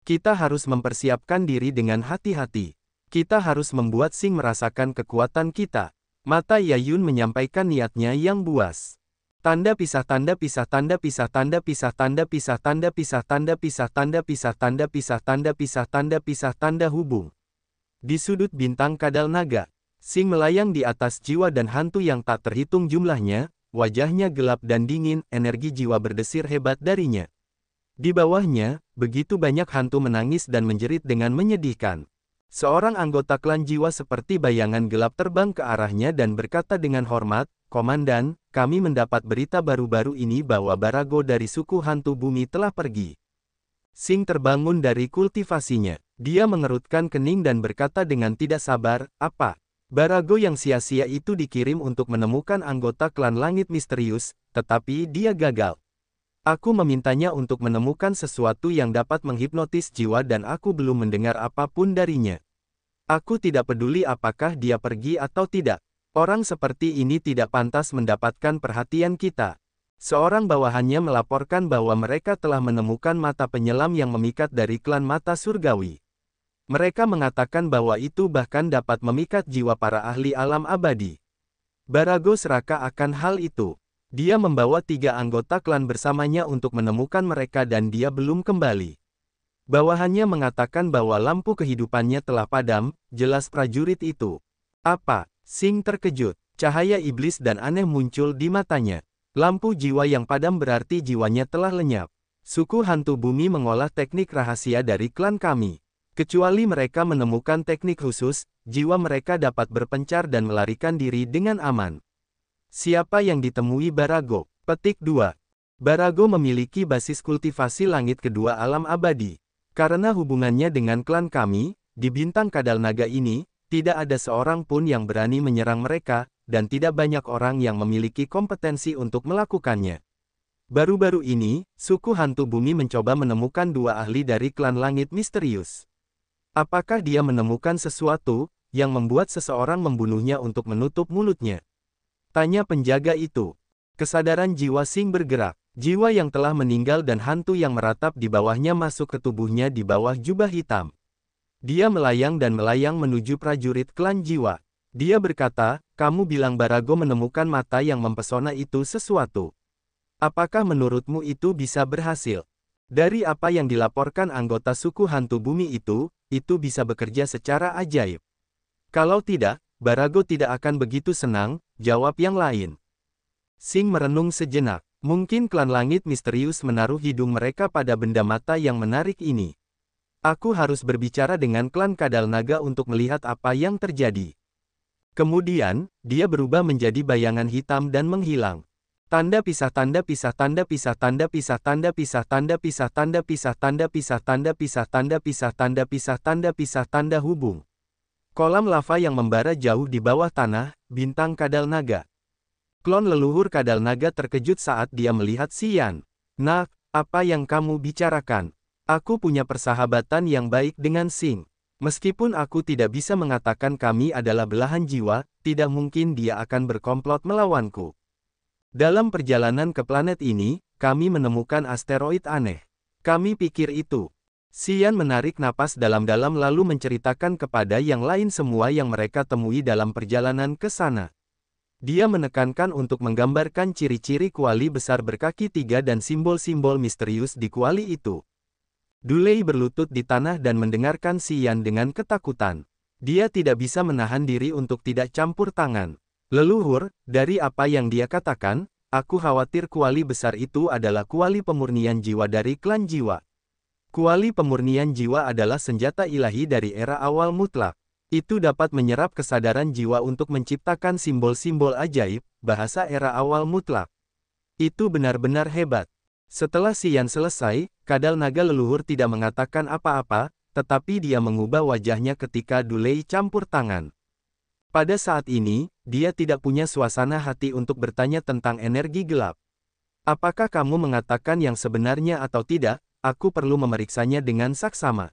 Kita harus mempersiapkan diri dengan hati-hati. Kita harus membuat Xing merasakan kekuatan kita. Mata Yayun menyampaikan niatnya yang buas. Tanda pisah tanda pisah tanda pisah tanda pisah tanda pisah tanda pisah tanda pisah tanda pisah tanda pisah tanda pisah tanda pisah tanda hubung. Di sudut bintang Kadal Naga, Xing melayang di atas jiwa dan hantu yang tak terhitung jumlahnya. Wajahnya gelap dan dingin, energi jiwa berdesir hebat darinya. Di bawahnya, begitu banyak hantu menangis dan menjerit dengan menyedihkan. Seorang anggota klan jiwa seperti bayangan gelap terbang ke arahnya dan berkata dengan hormat, Komandan, kami mendapat berita baru-baru ini bahwa Barago dari suku hantu bumi telah pergi. Sing terbangun dari kultivasinya. Dia mengerutkan kening dan berkata dengan tidak sabar, apa? Barago yang sia-sia itu dikirim untuk menemukan anggota klan langit misterius, tetapi dia gagal. Aku memintanya untuk menemukan sesuatu yang dapat menghipnotis jiwa dan aku belum mendengar apapun darinya. Aku tidak peduli apakah dia pergi atau tidak. Orang seperti ini tidak pantas mendapatkan perhatian kita. Seorang bawahannya melaporkan bahwa mereka telah menemukan mata penyelam yang memikat dari klan mata surgawi. Mereka mengatakan bahwa itu bahkan dapat memikat jiwa para ahli alam abadi. Barago serakah akan hal itu. Dia membawa 3 anggota klan bersamanya untuk menemukan mereka dan dia belum kembali. Bawahannya mengatakan bahwa lampu kehidupannya telah padam, jelas prajurit itu. Apa? Sing terkejut. Cahaya iblis dan aneh muncul di matanya. Lampu jiwa yang padam berarti jiwanya telah lenyap. Suku hantu bumi mengolah teknik rahasia dari klan kami. Kecuali mereka menemukan teknik khusus, jiwa mereka dapat berpencar dan melarikan diri dengan aman. Siapa yang ditemui Barago? Petik 2. Barago memiliki basis kultivasi langit kedua alam abadi. Karena hubungannya dengan klan kami, di bintang kadal naga ini, tidak ada seorang pun yang berani menyerang mereka, dan tidak banyak orang yang memiliki kompetensi untuk melakukannya. Baru-baru ini, suku hantu bumi mencoba menemukan 2 ahli dari klan langit misterius. Apakah dia menemukan sesuatu yang membuat seseorang membunuhnya untuk menutup mulutnya? Tanya penjaga itu. Kesadaran jiwa Sing bergerak. Jiwa yang telah meninggal dan hantu yang meratap di bawahnya masuk ke tubuhnya di bawah jubah hitam. Dia melayang dan melayang menuju prajurit klan jiwa. Dia berkata, kamu bilang Barago menemukan mata yang mempesona itu sesuatu. Apakah menurutmu itu bisa berhasil? Dari apa yang dilaporkan anggota suku hantu bumi itu bisa bekerja secara ajaib. Kalau tidak, Barago tidak akan begitu senang, jawab yang lain. Sing merenung sejenak. Mungkin klan langit misterius menaruh hidung mereka pada benda mata yang menarik ini. Aku harus berbicara dengan klan kadal naga untuk melihat apa yang terjadi. Kemudian, dia berubah menjadi bayangan hitam dan menghilang. Tanda pisah tanda pisah tanda pisah tanda pisah tanda pisah tanda pisah tanda pisah tanda pisah tanda pisah tanda pisah tanda pisah tanda pisah tanda hubung. Kolam lava yang membara jauh di bawah tanah, bintang kadal naga. Klon leluhur kadal naga terkejut saat dia melihat Xian. Nak, apa yang kamu bicarakan? Aku punya persahabatan yang baik dengan Sing. Meskipun aku tidak bisa mengatakan kami adalah belahan jiwa, tidak mungkin dia akan berkomplot melawanku. Dalam perjalanan ke planet ini, kami menemukan asteroid aneh. Kami pikir itu. Xian menarik napas dalam-dalam lalu menceritakan kepada yang lain semua yang mereka temui dalam perjalanan ke sana. Dia menekankan untuk menggambarkan ciri-ciri kuali besar berkaki 3 dan simbol-simbol misterius di kuali itu. Dulei berlutut di tanah dan mendengarkan Xian dengan ketakutan. Dia tidak bisa menahan diri untuk tidak campur tangan. Leluhur, dari apa yang dia katakan, aku khawatir kuali besar itu adalah kuali pemurnian jiwa dari klan jiwa. Kuali pemurnian jiwa adalah senjata ilahi dari era awal mutlak. Itu dapat menyerap kesadaran jiwa untuk menciptakan simbol-simbol ajaib, bahasa era awal mutlak. Itu benar-benar hebat. Setelah Xian selesai, kadal naga leluhur tidak mengatakan apa-apa, tetapi dia mengubah wajahnya ketika Dulei campur tangan. Pada saat ini, dia tidak punya suasana hati untuk bertanya tentang energi gelap. Apakah kamu mengatakan yang sebenarnya atau tidak? Aku perlu memeriksanya dengan saksama.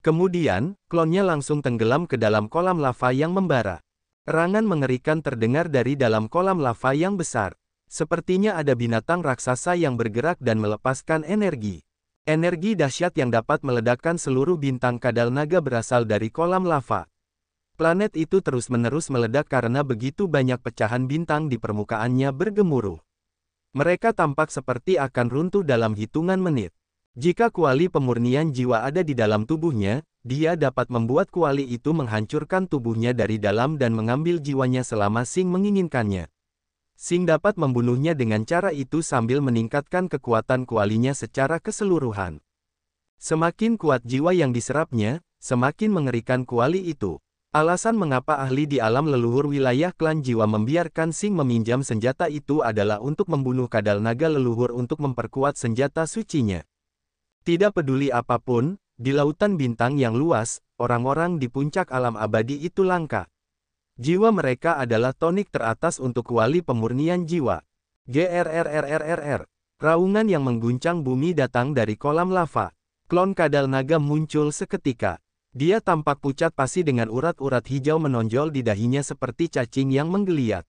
Kemudian, klonnya langsung tenggelam ke dalam kolam lava yang membara. Erangan mengerikan terdengar dari dalam kolam lava yang besar. Sepertinya ada binatang raksasa yang bergerak dan melepaskan energi. Energi dahsyat yang dapat meledakkan seluruh bintang kadal naga berasal dari kolam lava. Planet itu terus-menerus meledak karena begitu banyak pecahan bintang di permukaannya bergemuruh. Mereka tampak seperti akan runtuh dalam hitungan menit. Jika kuali pemurnian jiwa ada di dalam tubuhnya, dia dapat membuat kuali itu menghancurkan tubuhnya dari dalam dan mengambil jiwanya selama Sing menginginkannya. Sing dapat membunuhnya dengan cara itu sambil meningkatkan kekuatan kualinya secara keseluruhan. Semakin kuat jiwa yang diserapnya, semakin mengerikan kuali itu. Alasan mengapa ahli di alam leluhur wilayah klan jiwa membiarkan Sing meminjam senjata itu adalah untuk membunuh kadal naga leluhur untuk memperkuat senjata sucinya. Tidak peduli apapun, di lautan bintang yang luas, orang-orang di puncak alam abadi itu langka. Jiwa mereka adalah tonik teratas untuk kuali pemurnian jiwa. GRRRRRR. Raungan yang mengguncang bumi datang dari kolam lava. Klon kadal naga muncul seketika. Dia tampak pucat pasi dengan urat-urat hijau menonjol di dahinya seperti cacing yang menggeliat.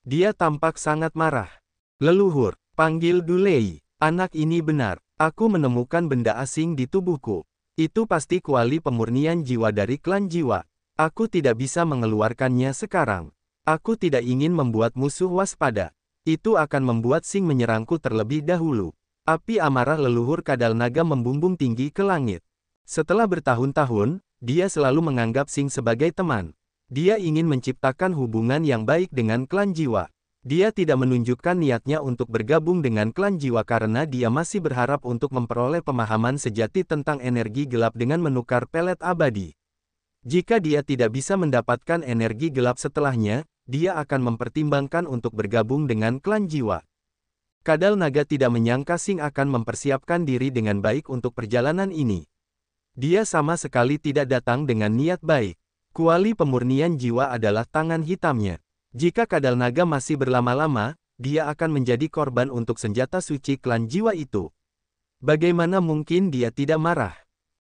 Dia tampak sangat marah. Leluhur, panggil Dulei. Anak ini benar. Aku menemukan benda asing di tubuhku. Itu pasti kuali pemurnian jiwa dari klan jiwa. Aku tidak bisa mengeluarkannya sekarang. Aku tidak ingin membuat musuh waspada. Itu akan membuat Sing menyerangku terlebih dahulu. Api amarah leluhur kadal naga membumbung tinggi ke langit. Setelah bertahun-tahun, dia selalu menganggap Sing sebagai teman. Dia ingin menciptakan hubungan yang baik dengan klan jiwa. Dia tidak menunjukkan niatnya untuk bergabung dengan klan jiwa karena dia masih berharap untuk memperoleh pemahaman sejati tentang energi gelap dengan menukar pelet abadi. Jika dia tidak bisa mendapatkan energi gelap setelahnya, dia akan mempertimbangkan untuk bergabung dengan klan jiwa. Kadal naga tidak menyangka Sing akan mempersiapkan diri dengan baik untuk perjalanan ini. Dia sama sekali tidak datang dengan niat baik. Kuali pemurnian jiwa adalah tangan hitamnya. Jika kadal naga masih berlama-lama, dia akan menjadi korban untuk senjata suci klan jiwa itu. Bagaimana mungkin dia tidak marah?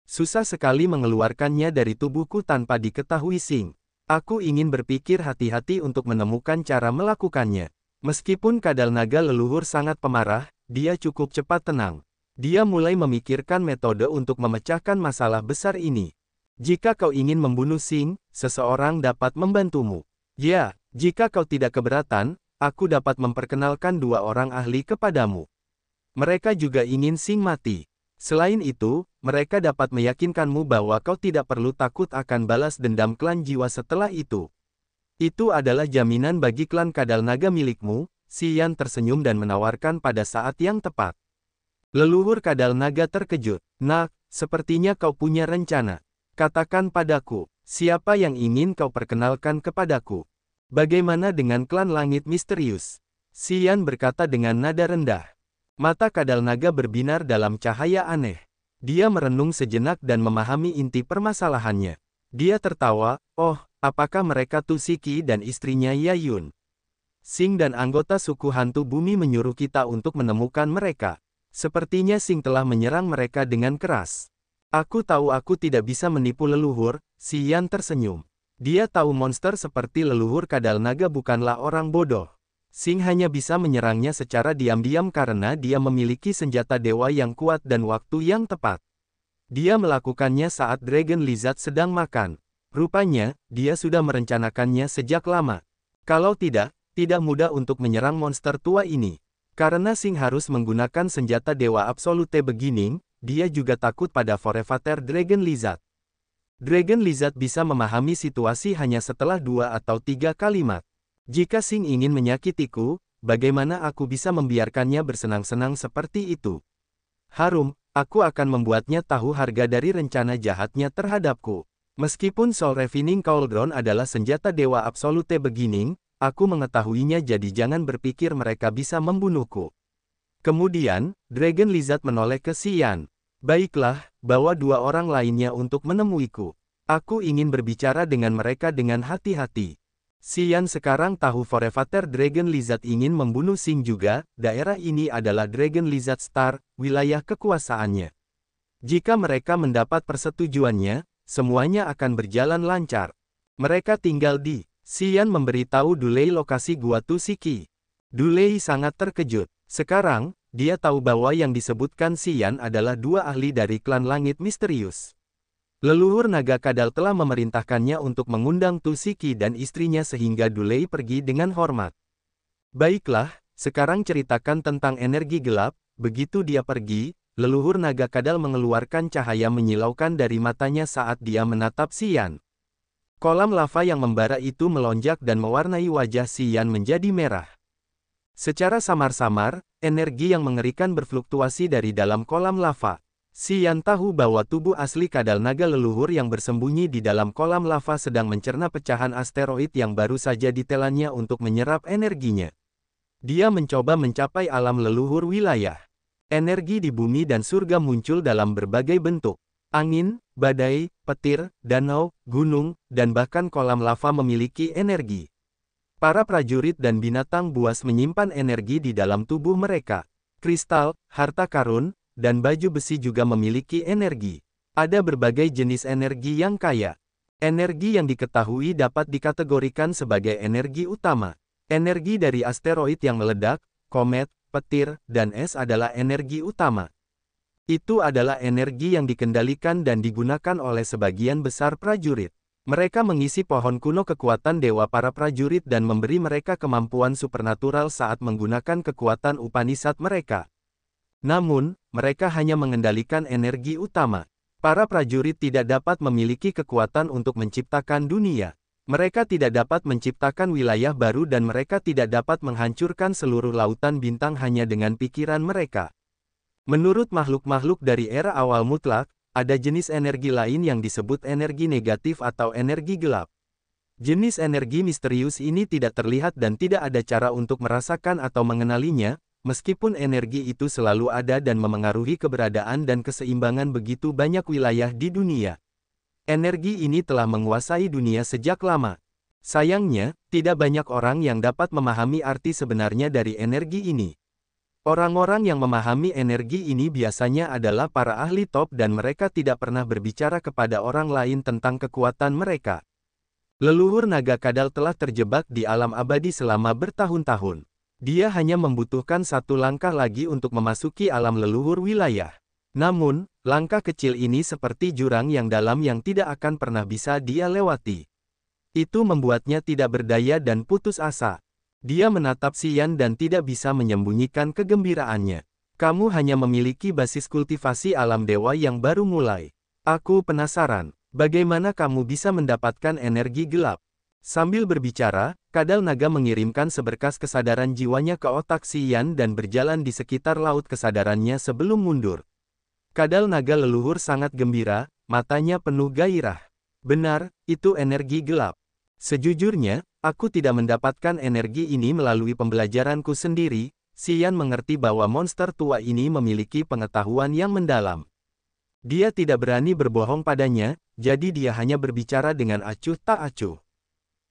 Susah sekali mengeluarkannya dari tubuhku tanpa diketahui Sing. Aku ingin berpikir hati-hati untuk menemukan cara melakukannya. Meskipun kadal naga leluhur sangat pemarah, dia cukup cepat tenang. Dia mulai memikirkan metode untuk memecahkan masalah besar ini. Jika kau ingin membunuh Sing, seseorang dapat membantumu. Ya, jika kau tidak keberatan, aku dapat memperkenalkan 2 orang ahli kepadamu. Mereka juga ingin Sing mati. Selain itu, mereka dapat meyakinkanmu bahwa kau tidak perlu takut akan balas dendam klan jiwa setelah itu. Itu adalah jaminan bagi klan kadal naga milikmu. Xian tersenyum dan menawarkan pada saat yang tepat. Leluhur kadal naga terkejut. Nak, sepertinya kau punya rencana. Katakan padaku, siapa yang ingin kau perkenalkan kepadaku? Bagaimana dengan klan langit misterius? Xian berkata dengan nada rendah. Mata kadal naga berbinar dalam cahaya aneh. Dia merenung sejenak dan memahami inti permasalahannya. Dia tertawa, oh, apakah mereka Tusiki dan istrinya Yayun? Sing dan anggota suku hantu bumi menyuruh kita untuk menemukan mereka. Sepertinya Sing telah menyerang mereka dengan keras. Aku tahu aku tidak bisa menipu leluhur, Xian tersenyum. Dia tahu monster seperti leluhur kadal naga bukanlah orang bodoh. Sing hanya bisa menyerangnya secara diam-diam karena dia memiliki senjata dewa yang kuat dan waktu yang tepat. Dia melakukannya saat Dragon Lizard sedang makan. Rupanya, dia sudah merencanakannya sejak lama. Kalau tidak mudah untuk menyerang monster tua ini. Karena Sing harus menggunakan senjata Dewa Absolute Beginning, dia juga takut pada Forevator Dragon Lizard. Dragon Lizard bisa memahami situasi hanya setelah 2 atau 3 kalimat. Jika Sing ingin menyakitiku, bagaimana aku bisa membiarkannya bersenang-senang seperti itu? Harum, aku akan membuatnya tahu harga dari rencana jahatnya terhadapku. Meskipun Soul Refining Cauldron adalah senjata Dewa Absolute Beginning, aku mengetahuinya jadi jangan berpikir mereka bisa membunuhku. Kemudian, Dragon Lizard menoleh ke Xian. Baiklah, bawa 2 orang lainnya untuk menemuiku. Aku ingin berbicara dengan mereka dengan hati-hati. Xian sekarang tahu Forevator Dragon Lizard ingin membunuh Sing juga, daerah ini adalah Dragon Lizard Star, wilayah kekuasaannya. Jika mereka mendapat persetujuannya, semuanya akan berjalan lancar. Mereka tinggal di Xian memberitahu Dulei lokasi Gua Tusiki. Dulei sangat terkejut. Sekarang, dia tahu bahwa yang disebutkan Xian adalah 2 ahli dari klan langit misterius. Leluhur naga kadal telah memerintahkannya untuk mengundang Tusiki dan istrinya sehingga Dulei pergi dengan hormat. Baiklah, sekarang ceritakan tentang energi gelap. Begitu dia pergi, leluhur naga kadal mengeluarkan cahaya menyilaukan dari matanya saat dia menatap Xian. Kolam lava yang membara itu melonjak dan mewarnai wajah Xian menjadi merah. Secara samar-samar, energi yang mengerikan berfluktuasi dari dalam kolam lava. Xian tahu bahwa tubuh asli kadal naga leluhur yang bersembunyi di dalam kolam lava sedang mencerna pecahan asteroid yang baru saja ditelannya untuk menyerap energinya. Dia mencoba mencapai alam leluhur wilayah. Energi di bumi dan surga muncul dalam berbagai bentuk. Angin, badai, petir, danau, gunung, dan bahkan kolam lava memiliki energi. Para prajurit dan binatang buas menyimpan energi di dalam tubuh mereka. Kristal, harta karun, dan baju besi juga memiliki energi. Ada berbagai jenis energi yang kaya. Energi yang diketahui dapat dikategorikan sebagai energi utama. Energi dari asteroid yang meledak, komet, petir, dan es adalah energi utama. Itu adalah energi yang dikendalikan dan digunakan oleh sebagian besar prajurit. Mereka mengisi pohon kuno kekuatan dewa para prajurit dan memberi mereka kemampuan supernatural saat menggunakan kekuatan Upanishad mereka. Namun, mereka hanya mengendalikan energi utama. Para prajurit tidak dapat memiliki kekuatan untuk menciptakan dunia. Mereka tidak dapat menciptakan wilayah baru dan mereka tidak dapat menghancurkan seluruh lautan bintang hanya dengan pikiran mereka. Menurut makhluk-makhluk dari era awal mutlak, ada jenis energi lain yang disebut energi negatif atau energi gelap. Jenis energi misterius ini tidak terlihat dan tidak ada cara untuk merasakan atau mengenalinya, meskipun energi itu selalu ada dan memengaruhi keberadaan dan keseimbangan begitu banyak wilayah di dunia. Energi ini telah menguasai dunia sejak lama. Sayangnya, tidak banyak orang yang dapat memahami arti sebenarnya dari energi ini. Orang-orang yang memahami energi ini biasanya adalah para ahli top dan mereka tidak pernah berbicara kepada orang lain tentang kekuatan mereka. Leluhur naga kadal telah terjebak di alam abadi selama bertahun-tahun. Dia hanya membutuhkan satu langkah lagi untuk memasuki alam leluhur wilayah. Namun, langkah kecil ini seperti jurang yang dalam yang tidak akan pernah bisa dia lewati. Itu membuatnya tidak berdaya dan putus asa. Dia menatap Xian dan tidak bisa menyembunyikan kegembiraannya. Kamu hanya memiliki basis kultivasi alam dewa yang baru mulai. Aku penasaran, bagaimana kamu bisa mendapatkan energi gelap? Sambil berbicara, kadal naga mengirimkan seberkas kesadaran jiwanya ke otak Xian dan berjalan di sekitar laut kesadarannya sebelum mundur. Kadal naga leluhur sangat gembira, matanya penuh gairah. Benar, itu energi gelap. Sejujurnya, aku tidak mendapatkan energi ini melalui pembelajaranku sendiri. Xian mengerti bahwa monster tua ini memiliki pengetahuan yang mendalam. Dia tidak berani berbohong padanya, jadi dia hanya berbicara dengan acuh tak acuh.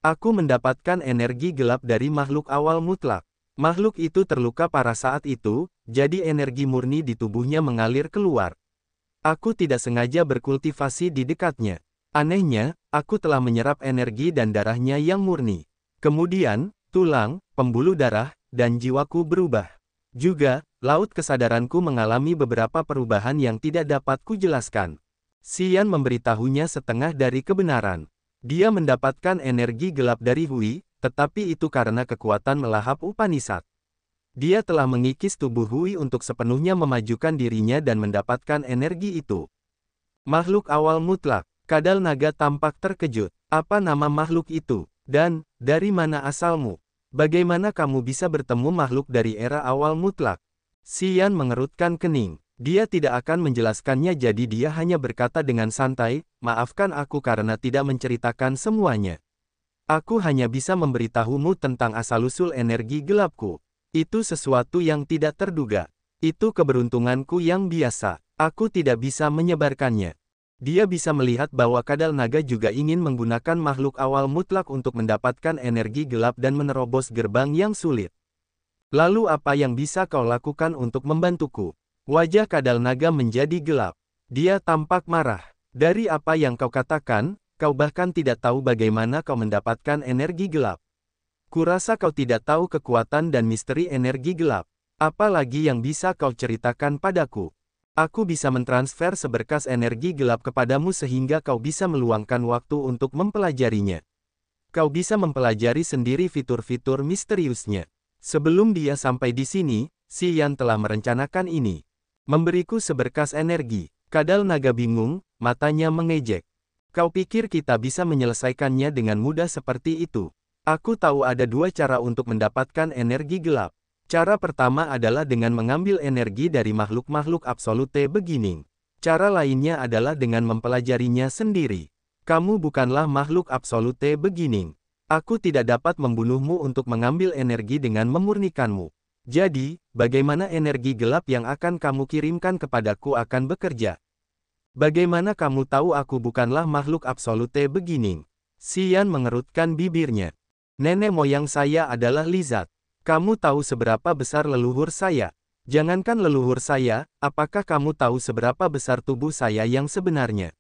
Aku mendapatkan energi gelap dari makhluk awal mutlak. Makhluk itu terluka parah saat itu, jadi energi murni di tubuhnya mengalir keluar. Aku tidak sengaja berkultivasi di dekatnya. Anehnya, aku telah menyerap energi dan darahnya yang murni. Kemudian, tulang, pembuluh darah, dan jiwaku berubah. Juga, laut kesadaranku mengalami beberapa perubahan yang tidak dapat kujelaskan. Xian memberitahunya setengah dari kebenaran. Dia mendapatkan energi gelap dari Hui, tetapi itu karena kekuatan melahap Upanishad. Dia telah mengikis tubuh Hui untuk sepenuhnya memajukan dirinya dan mendapatkan energi itu. Makhluk awal mutlak. Kadal naga tampak terkejut. Apa nama makhluk itu? Dan, dari mana asalmu? Bagaimana kamu bisa bertemu makhluk dari era awal mutlak? Xian mengerutkan kening. Dia tidak akan menjelaskannya jadi dia hanya berkata dengan santai, maafkan aku karena tidak menceritakan semuanya. Aku hanya bisa memberitahumu tentang asal-usul energi gelapku. Itu sesuatu yang tidak terduga. Itu keberuntunganku yang biasa. Aku tidak bisa menyebarkannya. Dia bisa melihat bahwa kadal naga juga ingin menggunakan makhluk awal mutlak untuk mendapatkan energi gelap dan menerobos gerbang yang sulit. Lalu apa yang bisa kau lakukan untuk membantuku? Wajah kadal naga menjadi gelap. Dia tampak marah. Dari apa yang kau katakan, kau bahkan tidak tahu bagaimana kau mendapatkan energi gelap. Kurasa kau tidak tahu kekuatan dan misteri energi gelap. Apa lagi yang bisa kau ceritakan padaku? Aku bisa mentransfer seberkas energi gelap kepadamu sehingga kau bisa meluangkan waktu untuk mempelajarinya. Kau bisa mempelajari sendiri fitur-fitur misteriusnya. Sebelum dia sampai di sini, Xian telah merencanakan ini. Memberiku seberkas energi. Kadal naga bingung, matanya mengejek. Kau pikir kita bisa menyelesaikannya dengan mudah seperti itu? Aku tahu ada dua cara untuk mendapatkan energi gelap. Cara pertama adalah dengan mengambil energi dari makhluk-makhluk absolute beginning. Cara lainnya adalah dengan mempelajarinya sendiri. Kamu bukanlah makhluk absolute beginning. Aku tidak dapat membunuhmu untuk mengambil energi dengan memurnikanmu. Jadi, bagaimana energi gelap yang akan kamu kirimkan kepadaku akan bekerja? Bagaimana kamu tahu aku bukanlah makhluk absolute beginning? Xian mengerutkan bibirnya. Nenek moyang saya adalah lizard. Kamu tahu seberapa besar leluhur saya? Jangankan leluhur saya, apakah kamu tahu seberapa besar tubuh saya yang sebenarnya?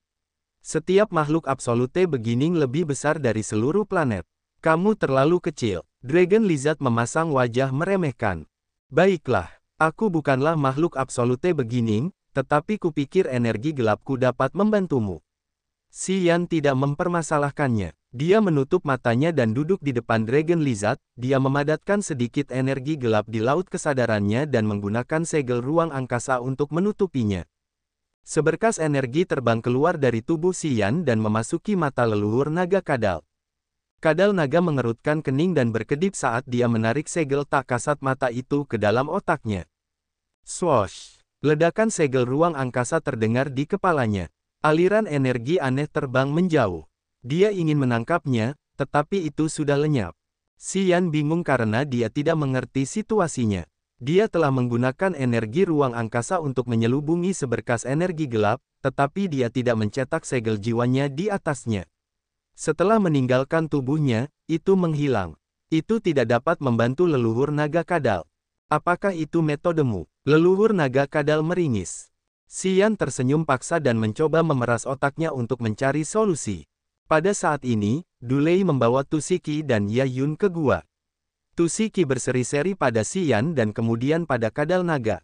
Setiap makhluk absolute beginning lebih besar dari seluruh planet. Kamu terlalu kecil. Dragon Lizard memasang wajah meremehkan. Baiklah, aku bukanlah makhluk absolute beginning, tetapi kupikir energi gelapku dapat membantumu. Xian tidak mempermasalahkannya. Dia menutup matanya dan duduk di depan Dragon Lizard. Dia memadatkan sedikit energi gelap di laut kesadarannya dan menggunakan segel ruang angkasa untuk menutupinya. Seberkas energi terbang keluar dari tubuh Xian dan memasuki mata leluhur naga kadal. Kadal naga mengerutkan kening dan berkedip saat dia menarik segel tak kasat mata itu ke dalam otaknya. Swoosh! Ledakan segel ruang angkasa terdengar di kepalanya. Aliran energi aneh terbang menjauh. Dia ingin menangkapnya, tetapi itu sudah lenyap. Xian bingung karena dia tidak mengerti situasinya. Dia telah menggunakan energi ruang angkasa untuk menyelubungi seberkas energi gelap, tetapi dia tidak mencetak segel jiwanya di atasnya. Setelah meninggalkan tubuhnya, itu menghilang. Itu tidak dapat membantu leluhur naga kadal. Apakah itu metodemu? Leluhur naga kadal meringis. Xian tersenyum paksa dan mencoba memeras otaknya untuk mencari solusi. Pada saat ini, Dulei membawa Tusiki dan Yayun ke gua. Tusiki berseri-seri pada Xian dan kemudian pada kadal naga.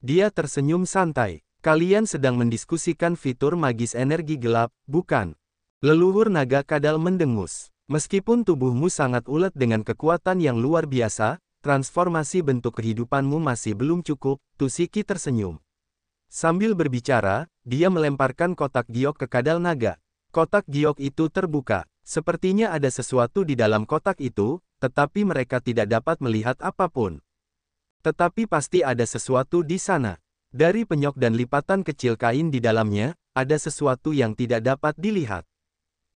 Dia tersenyum santai. Kalian sedang mendiskusikan fitur magis energi gelap, bukan? Leluhur naga kadal mendengus. Meskipun tubuhmu sangat ulet dengan kekuatan yang luar biasa, transformasi bentuk kehidupanmu masih belum cukup, Tusiki tersenyum. Sambil berbicara, dia melemparkan kotak giok ke kadal naga. Kotak giok itu terbuka. Sepertinya ada sesuatu di dalam kotak itu, tetapi mereka tidak dapat melihat apapun. Tetapi pasti ada sesuatu di sana. Dari penyok dan lipatan kecil kain di dalamnya, ada sesuatu yang tidak dapat dilihat.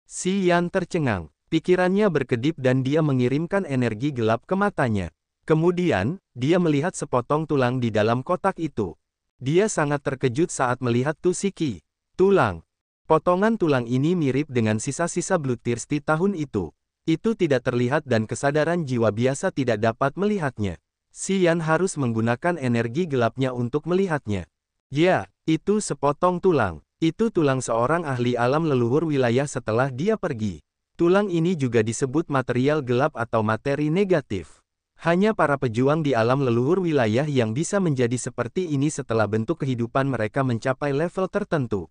Xian tercengang. Pikirannya berkedip dan dia mengirimkan energi gelap ke matanya. Kemudian, dia melihat sepotong tulang di dalam kotak itu. Dia sangat terkejut saat melihat Tusiki. Tulang. Potongan tulang ini mirip dengan sisa-sisa Bloodthirsty tahun itu. Itu tidak terlihat dan kesadaran jiwa biasa tidak dapat melihatnya. Xian harus menggunakan energi gelapnya untuk melihatnya. Ya, itu sepotong tulang. Itu tulang seorang ahli alam leluhur wilayah setelah dia pergi. Tulang ini juga disebut material gelap atau materi negatif. Hanya para pejuang di alam leluhur wilayah yang bisa menjadi seperti ini setelah bentuk kehidupan mereka mencapai level tertentu.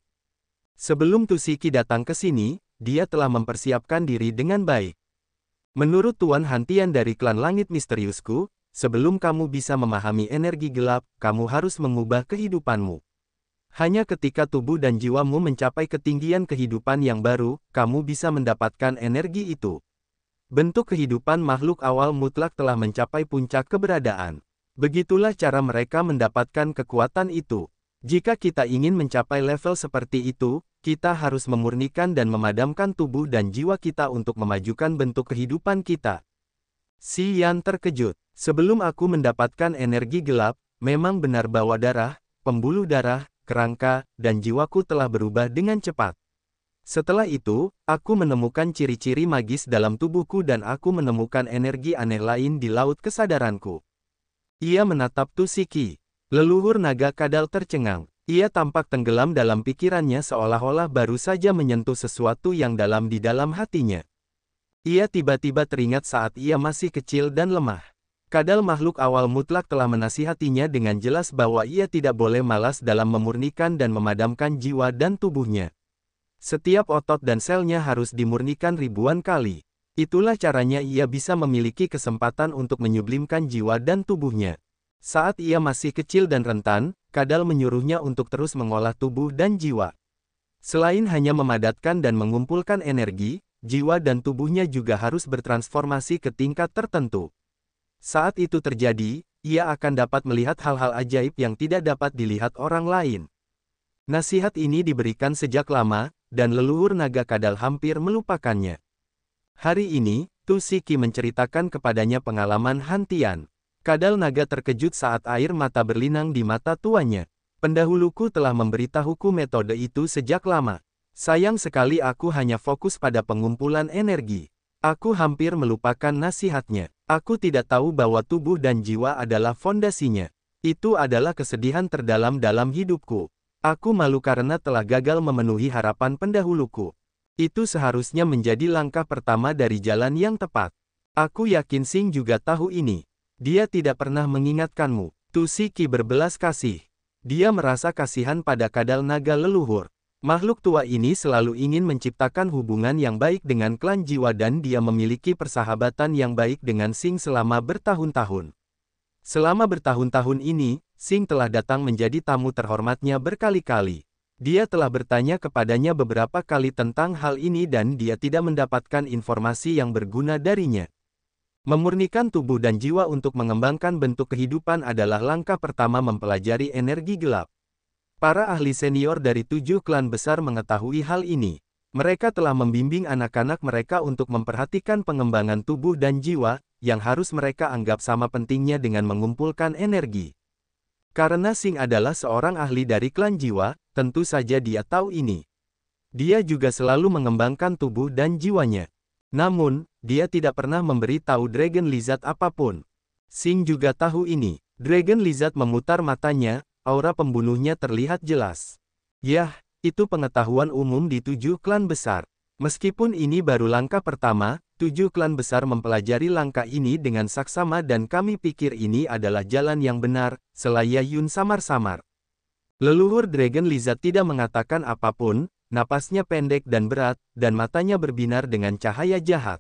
Sebelum Tusiki datang ke sini, dia telah mempersiapkan diri dengan baik. Menurut Tuan Hantian dari klan Langit Misteriusku, sebelum kamu bisa memahami energi gelap, kamu harus mengubah kehidupanmu. Hanya ketika tubuh dan jiwamu mencapai ketinggian kehidupan yang baru, kamu bisa mendapatkan energi itu. Bentuk kehidupan makhluk awal mutlak telah mencapai puncak keberadaan. Begitulah cara mereka mendapatkan kekuatan itu. Jika kita ingin mencapai level seperti itu, kita harus memurnikan dan memadamkan tubuh dan jiwa kita untuk memajukan bentuk kehidupan kita. Xian terkejut. Sebelum aku mendapatkan energi gelap, memang benar bahwa darah, pembuluh darah, kerangka, dan jiwaku telah berubah dengan cepat. Setelah itu, aku menemukan ciri-ciri magis dalam tubuhku dan aku menemukan energi aneh lain di laut kesadaranku. Ia menatap Tusiki. Leluhur naga kadal tercengang. Ia tampak tenggelam dalam pikirannya seolah-olah baru saja menyentuh sesuatu yang dalam di dalam hatinya. Ia tiba-tiba teringat saat ia masih kecil dan lemah. Kadal makhluk awal mutlak telah menasihatinya dengan jelas bahwa ia tidak boleh malas dalam memurnikan dan memadamkan jiwa dan tubuhnya. Setiap otot dan selnya harus dimurnikan ribuan kali. Itulah caranya ia bisa memiliki kesempatan untuk menyublimkan jiwa dan tubuhnya. Saat ia masih kecil dan rentan, Kadal menyuruhnya untuk terus mengolah tubuh dan jiwa. Selain hanya memadatkan dan mengumpulkan energi, jiwa dan tubuhnya juga harus bertransformasi ke tingkat tertentu. Saat itu terjadi, ia akan dapat melihat hal-hal ajaib yang tidak dapat dilihat orang lain. Nasihat ini diberikan sejak lama, dan leluhur naga kadal hampir melupakannya. Hari ini, Tusiki menceritakan kepadanya pengalaman Hantian. Kadal naga terkejut saat air mata berlinang di mata tuannya. Pendahuluku telah memberitahuku metode itu sejak lama. Sayang sekali aku hanya fokus pada pengumpulan energi. Aku hampir melupakan nasihatnya. Aku tidak tahu bahwa tubuh dan jiwa adalah fondasinya. Itu adalah kesedihan terdalam dalam hidupku. Aku malu karena telah gagal memenuhi harapan pendahuluku. Itu seharusnya menjadi langkah pertama dari jalan yang tepat. Aku yakin Sing juga tahu ini. Dia tidak pernah mengingatkanmu. Tu Shiki berbelas kasih. Dia merasa kasihan pada kadal naga leluhur. Makhluk tua ini selalu ingin menciptakan hubungan yang baik dengan klan jiwa dan dia memiliki persahabatan yang baik dengan Sing selama bertahun-tahun. Selama bertahun-tahun ini, Sing telah datang menjadi tamu terhormatnya berkali-kali. Dia telah bertanya kepadanya beberapa kali tentang hal ini dan dia tidak mendapatkan informasi yang berguna darinya. Memurnikan tubuh dan jiwa untuk mengembangkan bentuk kehidupan adalah langkah pertama mempelajari energi gelap. Para ahli senior dari 7 klan besar mengetahui hal ini. Mereka telah membimbing anak-anak mereka untuk memperhatikan pengembangan tubuh dan jiwa, yang harus mereka anggap sama pentingnya dengan mengumpulkan energi. Karena Sing adalah seorang ahli dari klan jiwa, tentu saja dia tahu ini. Dia juga selalu mengembangkan tubuh dan jiwanya. Namun, dia tidak pernah memberi tahu Dragon Lizard apapun. Sing juga tahu ini. Dragon Lizard memutar matanya, aura pembunuhnya terlihat jelas. Yah, itu pengetahuan umum di 7 klan besar. Meskipun ini baru langkah pertama, 7 klan besar mempelajari langkah ini dengan saksama dan kami pikir ini adalah jalan yang benar, selaya Yun samar-samar. Leluhur Dragon Lizard tidak mengatakan apapun, napasnya pendek dan berat, dan matanya berbinar dengan cahaya jahat.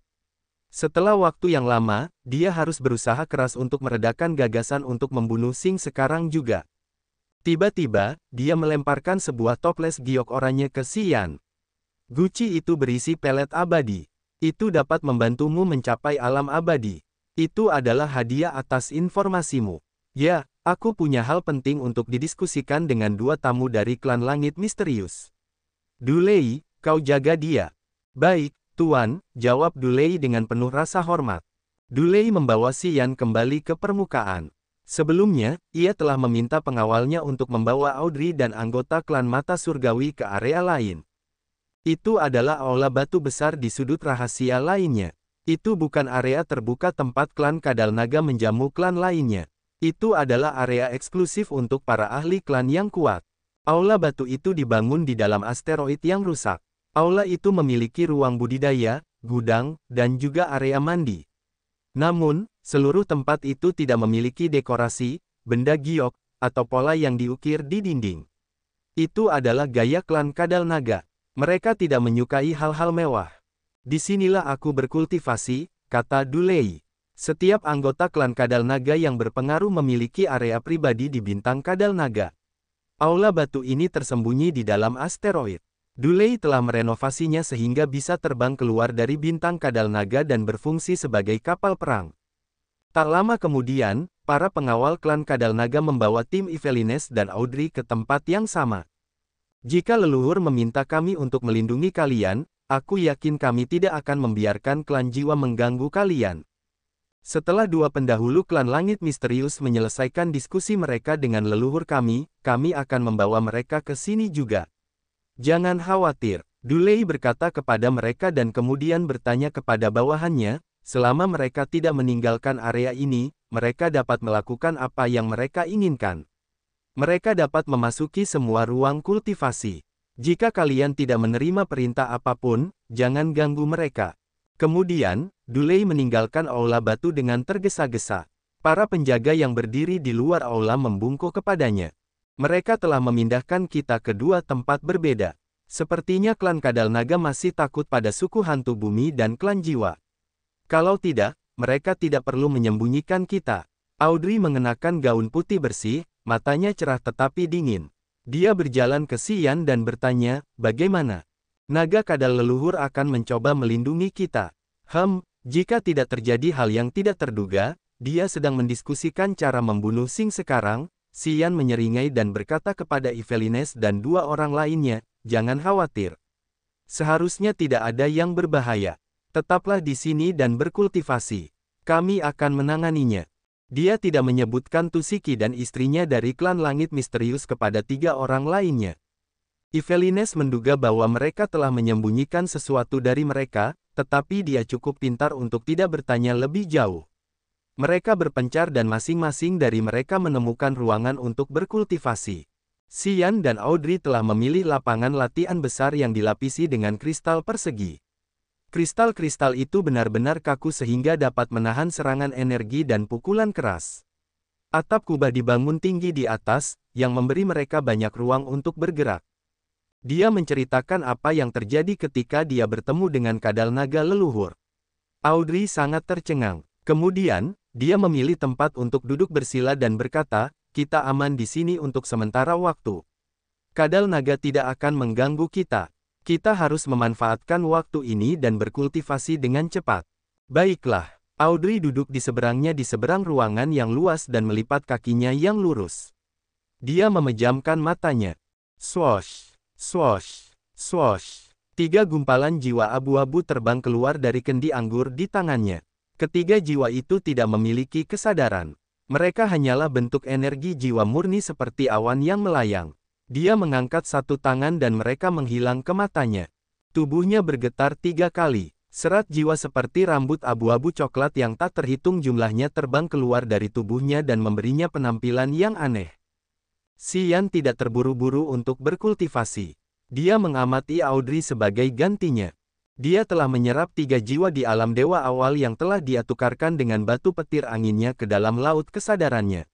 Setelah waktu yang lama, dia harus berusaha keras untuk meredakan gagasan untuk membunuh Sing sekarang juga. Tiba-tiba, dia melemparkan sebuah toples giok oranye ke Xian. Guci itu berisi pelet abadi. Itu dapat membantumu mencapai alam abadi. Itu adalah hadiah atas informasimu. Ya, aku punya hal penting untuk didiskusikan dengan 2 tamu dari klan langit misterius. Dulei, kau jaga dia. Baik, Tuan, jawab Dulei dengan penuh rasa hormat. Dulei membawa Xian kembali ke permukaan. Sebelumnya, ia telah meminta pengawalnya untuk membawa Audrey dan anggota klan mata surgawi ke area lain. Itu adalah aula batu besar di sudut rahasia lainnya. Itu bukan area terbuka tempat klan kadal naga menjamu klan lainnya. Itu adalah area eksklusif untuk para ahli klan yang kuat. Aula batu itu dibangun di dalam asteroid yang rusak. Aula itu memiliki ruang budidaya, gudang, dan juga area mandi. Namun, seluruh tempat itu tidak memiliki dekorasi, benda giok, atau pola yang diukir di dinding. Itu adalah gaya klan kadal naga. Mereka tidak menyukai hal-hal mewah. Disinilah aku berkultivasi, kata Dulei. Setiap anggota klan kadal naga yang berpengaruh memiliki area pribadi di bintang kadal naga. Aula batu ini tersembunyi di dalam asteroid. Dulei telah merenovasinya sehingga bisa terbang keluar dari bintang kadal naga dan berfungsi sebagai kapal perang. Tak lama kemudian, para pengawal klan kadal naga membawa tim Evelines dan Audrey ke tempat yang sama. Jika leluhur meminta kami untuk melindungi kalian, aku yakin kami tidak akan membiarkan klan jiwa mengganggu kalian. Setelah 2 pendahulu klan langit misterius menyelesaikan diskusi mereka dengan leluhur kami akan membawa mereka ke sini juga. Jangan khawatir, Dulei berkata kepada mereka dan kemudian bertanya kepada bawahannya, selama mereka tidak meninggalkan area ini, mereka dapat melakukan apa yang mereka inginkan. Mereka dapat memasuki semua ruang kultivasi. Jika kalian tidak menerima perintah apapun, jangan ganggu mereka. Kemudian, Dulei meninggalkan aula batu dengan tergesa-gesa. Para penjaga yang berdiri di luar aula membungkuk kepadanya. Mereka telah memindahkan kita ke 2 tempat berbeda. Sepertinya klan kadal naga masih takut pada suku hantu bumi dan klan jiwa. Kalau tidak, mereka tidak perlu menyembunyikan kita. Audrey mengenakan gaun putih bersih, matanya cerah tetapi dingin. Dia berjalan ke Xian dan bertanya, bagaimana? Naga kadal leluhur akan mencoba melindungi kita. Jika tidak terjadi hal yang tidak terduga, dia sedang mendiskusikan cara membunuh Sing sekarang. Xian menyeringai dan berkata kepada Evelines dan 2 orang lainnya, jangan khawatir. Seharusnya tidak ada yang berbahaya. Tetaplah di sini dan berkultivasi. Kami akan menanganinya. Dia tidak menyebutkan Tusiki dan istrinya dari klan langit misterius kepada 3 orang lainnya. Yvelines menduga bahwa mereka telah menyembunyikan sesuatu dari mereka, tetapi dia cukup pintar untuk tidak bertanya lebih jauh. Mereka berpencar dan masing-masing dari mereka menemukan ruangan untuk berkultivasi. Xian dan Audrey telah memilih lapangan latihan besar yang dilapisi dengan kristal persegi. Kristal-kristal itu benar-benar kaku sehingga dapat menahan serangan energi dan pukulan keras. Atap kubah dibangun tinggi di atas, yang memberi mereka banyak ruang untuk bergerak. Dia menceritakan apa yang terjadi ketika dia bertemu dengan kadal naga leluhur. Audrey sangat tercengang. Kemudian, dia memilih tempat untuk duduk bersila dan berkata, "Kita aman di sini untuk sementara waktu. Kadal naga tidak akan mengganggu kita. Kita harus memanfaatkan waktu ini dan berkultivasi dengan cepat." Baiklah, Audrey duduk di seberangnya di seberang ruangan yang luas dan melipat kakinya yang lurus. Dia memejamkan matanya. Swosh, swosh, swosh. 3 gumpalan jiwa abu-abu terbang keluar dari kendi anggur di tangannya. Ketiga jiwa itu tidak memiliki kesadaran. Mereka hanyalah bentuk energi jiwa murni seperti awan yang melayang. Dia mengangkat satu tangan dan mereka menghilang ke matanya. Tubuhnya bergetar 3 kali. Serat jiwa seperti rambut abu-abu coklat yang tak terhitung jumlahnya terbang keluar dari tubuhnya dan memberinya penampilan yang aneh. Xian tidak terburu-buru untuk berkultivasi. Dia mengamati Audrey sebagai gantinya. Dia telah menyerap 3 jiwa di alam dewa awal yang telah dia tukarkan dengan batu petir anginnya ke dalam laut kesadarannya.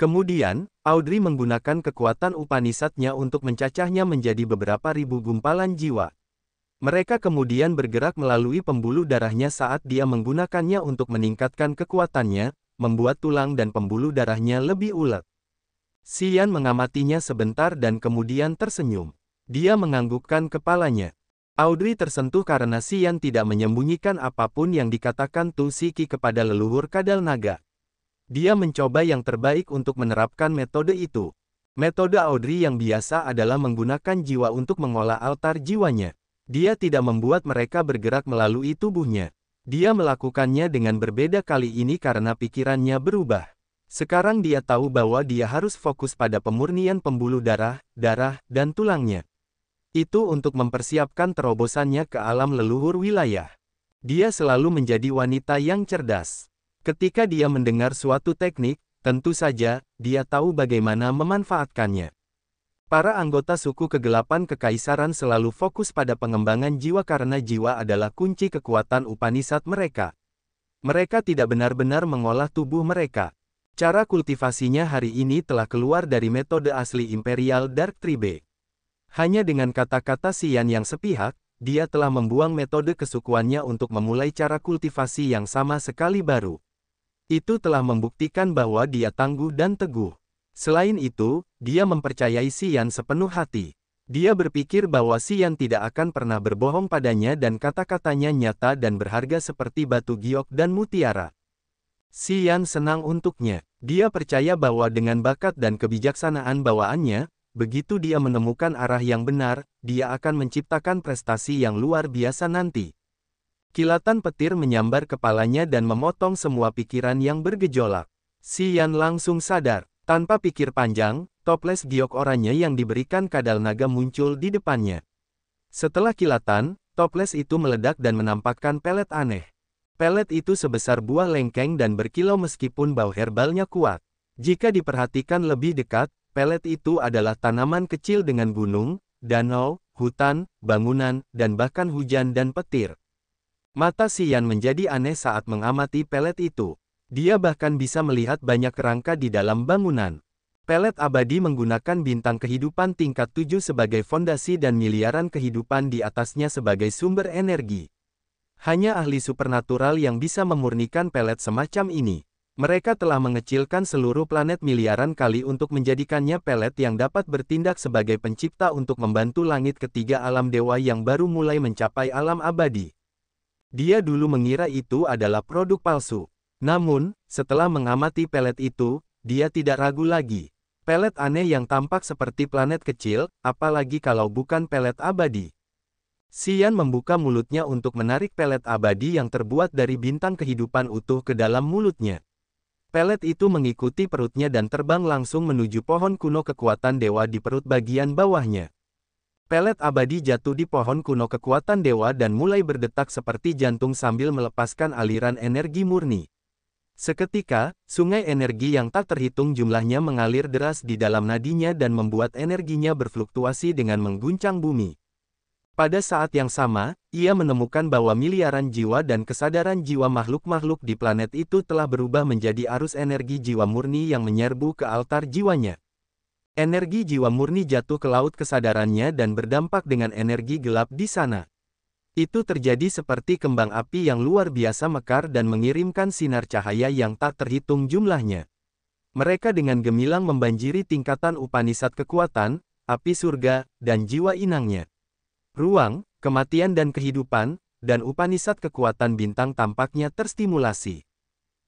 Kemudian, Audrey menggunakan kekuatan Upanishadnya untuk mencacahnya menjadi beberapa ribu gumpalan jiwa. Mereka kemudian bergerak melalui pembuluh darahnya saat dia menggunakannya untuk meningkatkan kekuatannya, membuat tulang dan pembuluh darahnya lebih ulet. Xian mengamatinya sebentar dan kemudian tersenyum. Dia menganggukkan kepalanya. Audrey tersentuh karena Xian tidak menyembunyikan apapun yang dikatakan Tusiki kepada leluhur kadal naga. Dia mencoba yang terbaik untuk menerapkan metode itu. Metode Audrey yang biasa adalah menggunakan jiwa untuk mengolah altar jiwanya. Dia tidak membuat mereka bergerak melalui tubuhnya. Dia melakukannya dengan berbeda kali ini karena pikirannya berubah. Sekarang dia tahu bahwa dia harus fokus pada pemurnian pembuluh darah, dan tulangnya. Itu untuk mempersiapkan terobosannya ke alam leluhur wilayah. Dia selalu menjadi wanita yang cerdas. Ketika dia mendengar suatu teknik, tentu saja, dia tahu bagaimana memanfaatkannya. Para anggota suku kegelapan kekaisaran selalu fokus pada pengembangan jiwa karena jiwa adalah kunci kekuatan Upanishad mereka. Mereka tidak benar-benar mengolah tubuh mereka. Cara kultivasinya hari ini telah keluar dari metode asli Imperial Dark Tribe. Hanya dengan kata-kata Xian yang sepihak, dia telah membuang metode kesukuannya untuk memulai cara kultivasi yang sama sekali baru. Itu telah membuktikan bahwa dia tangguh dan teguh. Selain itu, dia mempercayai Xian sepenuh hati. Dia berpikir bahwa Xian tidak akan pernah berbohong padanya dan kata-katanya nyata dan berharga seperti batu giok dan mutiara. Xian senang untuknya. Dia percaya bahwa dengan bakat dan kebijaksanaan bawaannya, begitu dia menemukan arah yang benar, dia akan menciptakan prestasi yang luar biasa nanti. Kilatan petir menyambar kepalanya dan memotong semua pikiran yang bergejolak. Xian langsung sadar. Tanpa pikir panjang, toples giok oranye yang diberikan kadal naga muncul di depannya. Setelah kilatan, toples itu meledak dan menampakkan pelet aneh. Pelet itu sebesar buah lengkeng dan berkilau meskipun bau herbalnya kuat. Jika diperhatikan lebih dekat, pelet itu adalah tanaman kecil dengan gunung, danau, hutan, bangunan, dan bahkan hujan dan petir. Mata Xian menjadi aneh saat mengamati pelet itu. Dia bahkan bisa melihat banyak kerangka di dalam bangunan. Pelet abadi menggunakan bintang kehidupan tingkat 7 sebagai fondasi dan miliaran kehidupan di atasnya sebagai sumber energi. Hanya ahli supernatural yang bisa memurnikan pelet semacam ini. Mereka telah mengecilkan seluruh planet miliaran kali untuk menjadikannya pelet yang dapat bertindak sebagai pencipta untuk membantu langit ketiga alam dewa yang baru mulai mencapai alam abadi. Dia dulu mengira itu adalah produk palsu. Namun, setelah mengamati pelet itu, dia tidak ragu lagi. Pelet aneh yang tampak seperti planet kecil, apalagi kalau bukan pelet abadi. Xian membuka mulutnya untuk menarik pelet abadi yang terbuat dari bintang kehidupan utuh ke dalam mulutnya. Pelet itu mengikuti perutnya dan terbang langsung menuju pohon kuno kekuatan dewa di perut bagian bawahnya. Pelet abadi jatuh di pohon kuno kekuatan dewa dan mulai berdetak seperti jantung sambil melepaskan aliran energi murni. Seketika, sungai energi yang tak terhitung jumlahnya mengalir deras di dalam nadinya dan membuat energinya berfluktuasi dengan mengguncang bumi. Pada saat yang sama, ia menemukan bahwa miliaran jiwa dan kesadaran jiwa makhluk-makhluk di planet itu telah berubah menjadi arus energi jiwa murni yang menyerbu ke altar jiwanya. Energi jiwa murni jatuh ke laut kesadarannya dan berdampak dengan energi gelap di sana. Itu terjadi seperti kembang api yang luar biasa mekar dan mengirimkan sinar cahaya yang tak terhitung jumlahnya. Mereka dengan gemilang membanjiri tingkatan Upanishad kekuatan, api surga, dan jiwa inangnya. Ruang, kematian dan kehidupan, dan Upanishad kekuatan bintang tampaknya terstimulasi.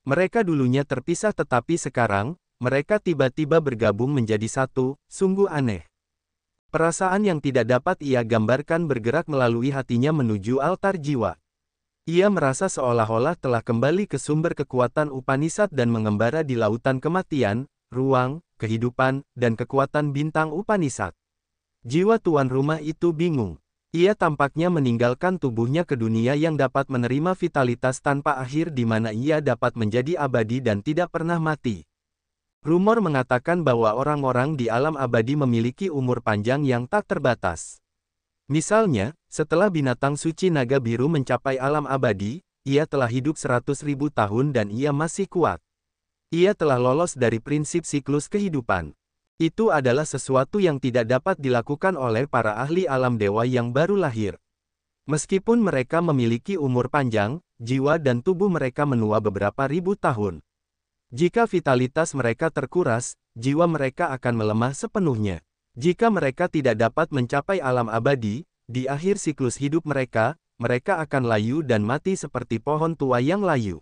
Mereka dulunya terpisah tetapi sekarang, mereka tiba-tiba bergabung menjadi satu, sungguh aneh. Perasaan yang tidak dapat ia gambarkan bergerak melalui hatinya menuju altar jiwa. Ia merasa seolah-olah telah kembali ke sumber kekuatan Upanishad dan mengembara di lautan kematian, ruang, kehidupan, dan kekuatan bintang Upanishad. Jiwa tuan rumah itu bingung. Ia tampaknya meninggalkan tubuhnya ke dunia yang dapat menerima vitalitas tanpa akhir di mana ia dapat menjadi abadi dan tidak pernah mati. Rumor mengatakan bahwa orang-orang di alam abadi memiliki umur panjang yang tak terbatas. Misalnya, setelah binatang suci naga biru mencapai alam abadi, ia telah hidup 100.000 tahun dan ia masih kuat. Ia telah lolos dari prinsip siklus kehidupan. Itu adalah sesuatu yang tidak dapat dilakukan oleh para ahli alam dewa yang baru lahir. Meskipun mereka memiliki umur panjang, jiwa dan tubuh mereka menua beberapa ribu tahun. Jika vitalitas mereka terkuras, jiwa mereka akan melemah sepenuhnya. Jika mereka tidak dapat mencapai alam abadi, di akhir siklus hidup mereka, mereka akan layu dan mati seperti pohon tua yang layu.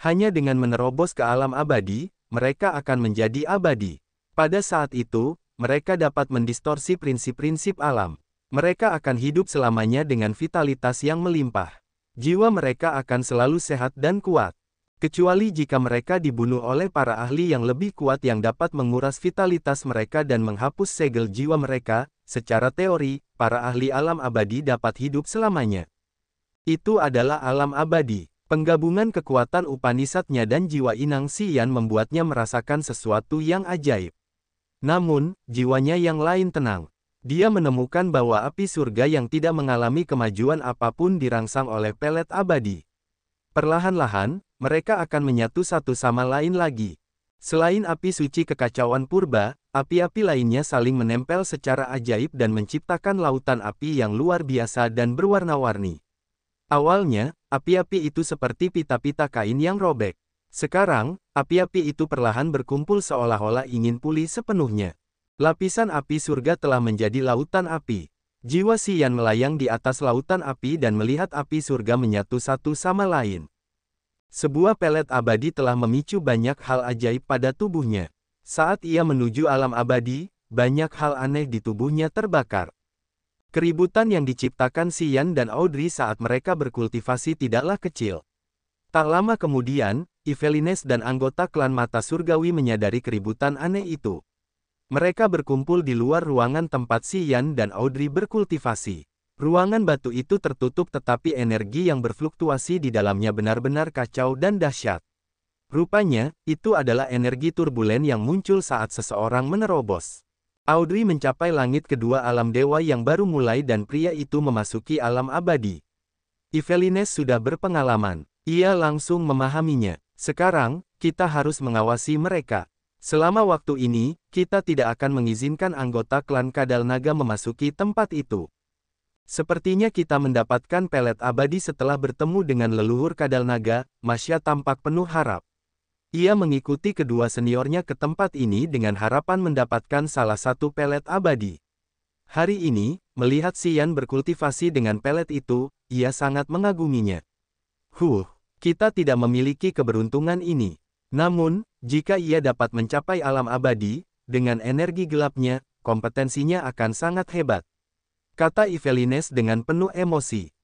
Hanya dengan menerobos ke alam abadi, mereka akan menjadi abadi. Pada saat itu, mereka dapat mendistorsi prinsip-prinsip alam. Mereka akan hidup selamanya dengan vitalitas yang melimpah. Jiwa mereka akan selalu sehat dan kuat. Kecuali jika mereka dibunuh oleh para ahli yang lebih kuat yang dapat menguras vitalitas mereka dan menghapus segel jiwa mereka, secara teori, para ahli alam abadi dapat hidup selamanya. Itu adalah alam abadi. Penggabungan kekuatan Upanishadnya dan jiwa inang Xian membuatnya merasakan sesuatu yang ajaib. Namun, jiwanya yang lain tenang. Dia menemukan bahwa api surga yang tidak mengalami kemajuan apapun dirangsang oleh pelet abadi. Perlahan-lahan, mereka akan menyatu satu sama lain lagi. Selain api suci kekacauan purba, api-api lainnya saling menempel secara ajaib dan menciptakan lautan api yang luar biasa dan berwarna-warni. Awalnya, api-api itu seperti pita-pita kain yang robek. Sekarang, api-api itu perlahan berkumpul seolah-olah ingin pulih sepenuhnya. Lapisan api surga telah menjadi lautan api. Jiwa Xian melayang di atas lautan api dan melihat api surga menyatu satu sama lain. Sebuah pelet abadi telah memicu banyak hal ajaib pada tubuhnya. Saat ia menuju alam abadi, banyak hal aneh di tubuhnya terbakar. Keributan yang diciptakan Xian dan Audrey saat mereka berkultivasi tidaklah kecil. Tak lama kemudian, Yvelines dan anggota klan mata surgawi menyadari keributan aneh itu. Mereka berkumpul di luar ruangan tempat Xian dan Audrey berkultivasi. Ruangan batu itu tertutup tetapi energi yang berfluktuasi di dalamnya benar-benar kacau dan dahsyat. Rupanya, itu adalah energi turbulen yang muncul saat seseorang menerobos. Audrey mencapai langit kedua alam dewa yang baru mulai dan pria itu memasuki alam abadi. Yvelines sudah berpengalaman. Ia langsung memahaminya. Sekarang, kita harus mengawasi mereka. Selama waktu ini, kita tidak akan mengizinkan anggota klan Kadal Naga memasuki tempat itu. Sepertinya kita mendapatkan pelet abadi setelah bertemu dengan leluhur Kadal Naga, Masya tampak penuh harap. Ia mengikuti kedua seniornya ke tempat ini dengan harapan mendapatkan salah satu pelet abadi. Hari ini, melihat Xian berkultivasi dengan pelet itu, ia sangat mengaguminya. Kita tidak memiliki keberuntungan ini. Namun, jika ia dapat mencapai alam abadi, dengan energi gelapnya, kompetensinya akan sangat hebat. Kata Yvelines dengan penuh emosi.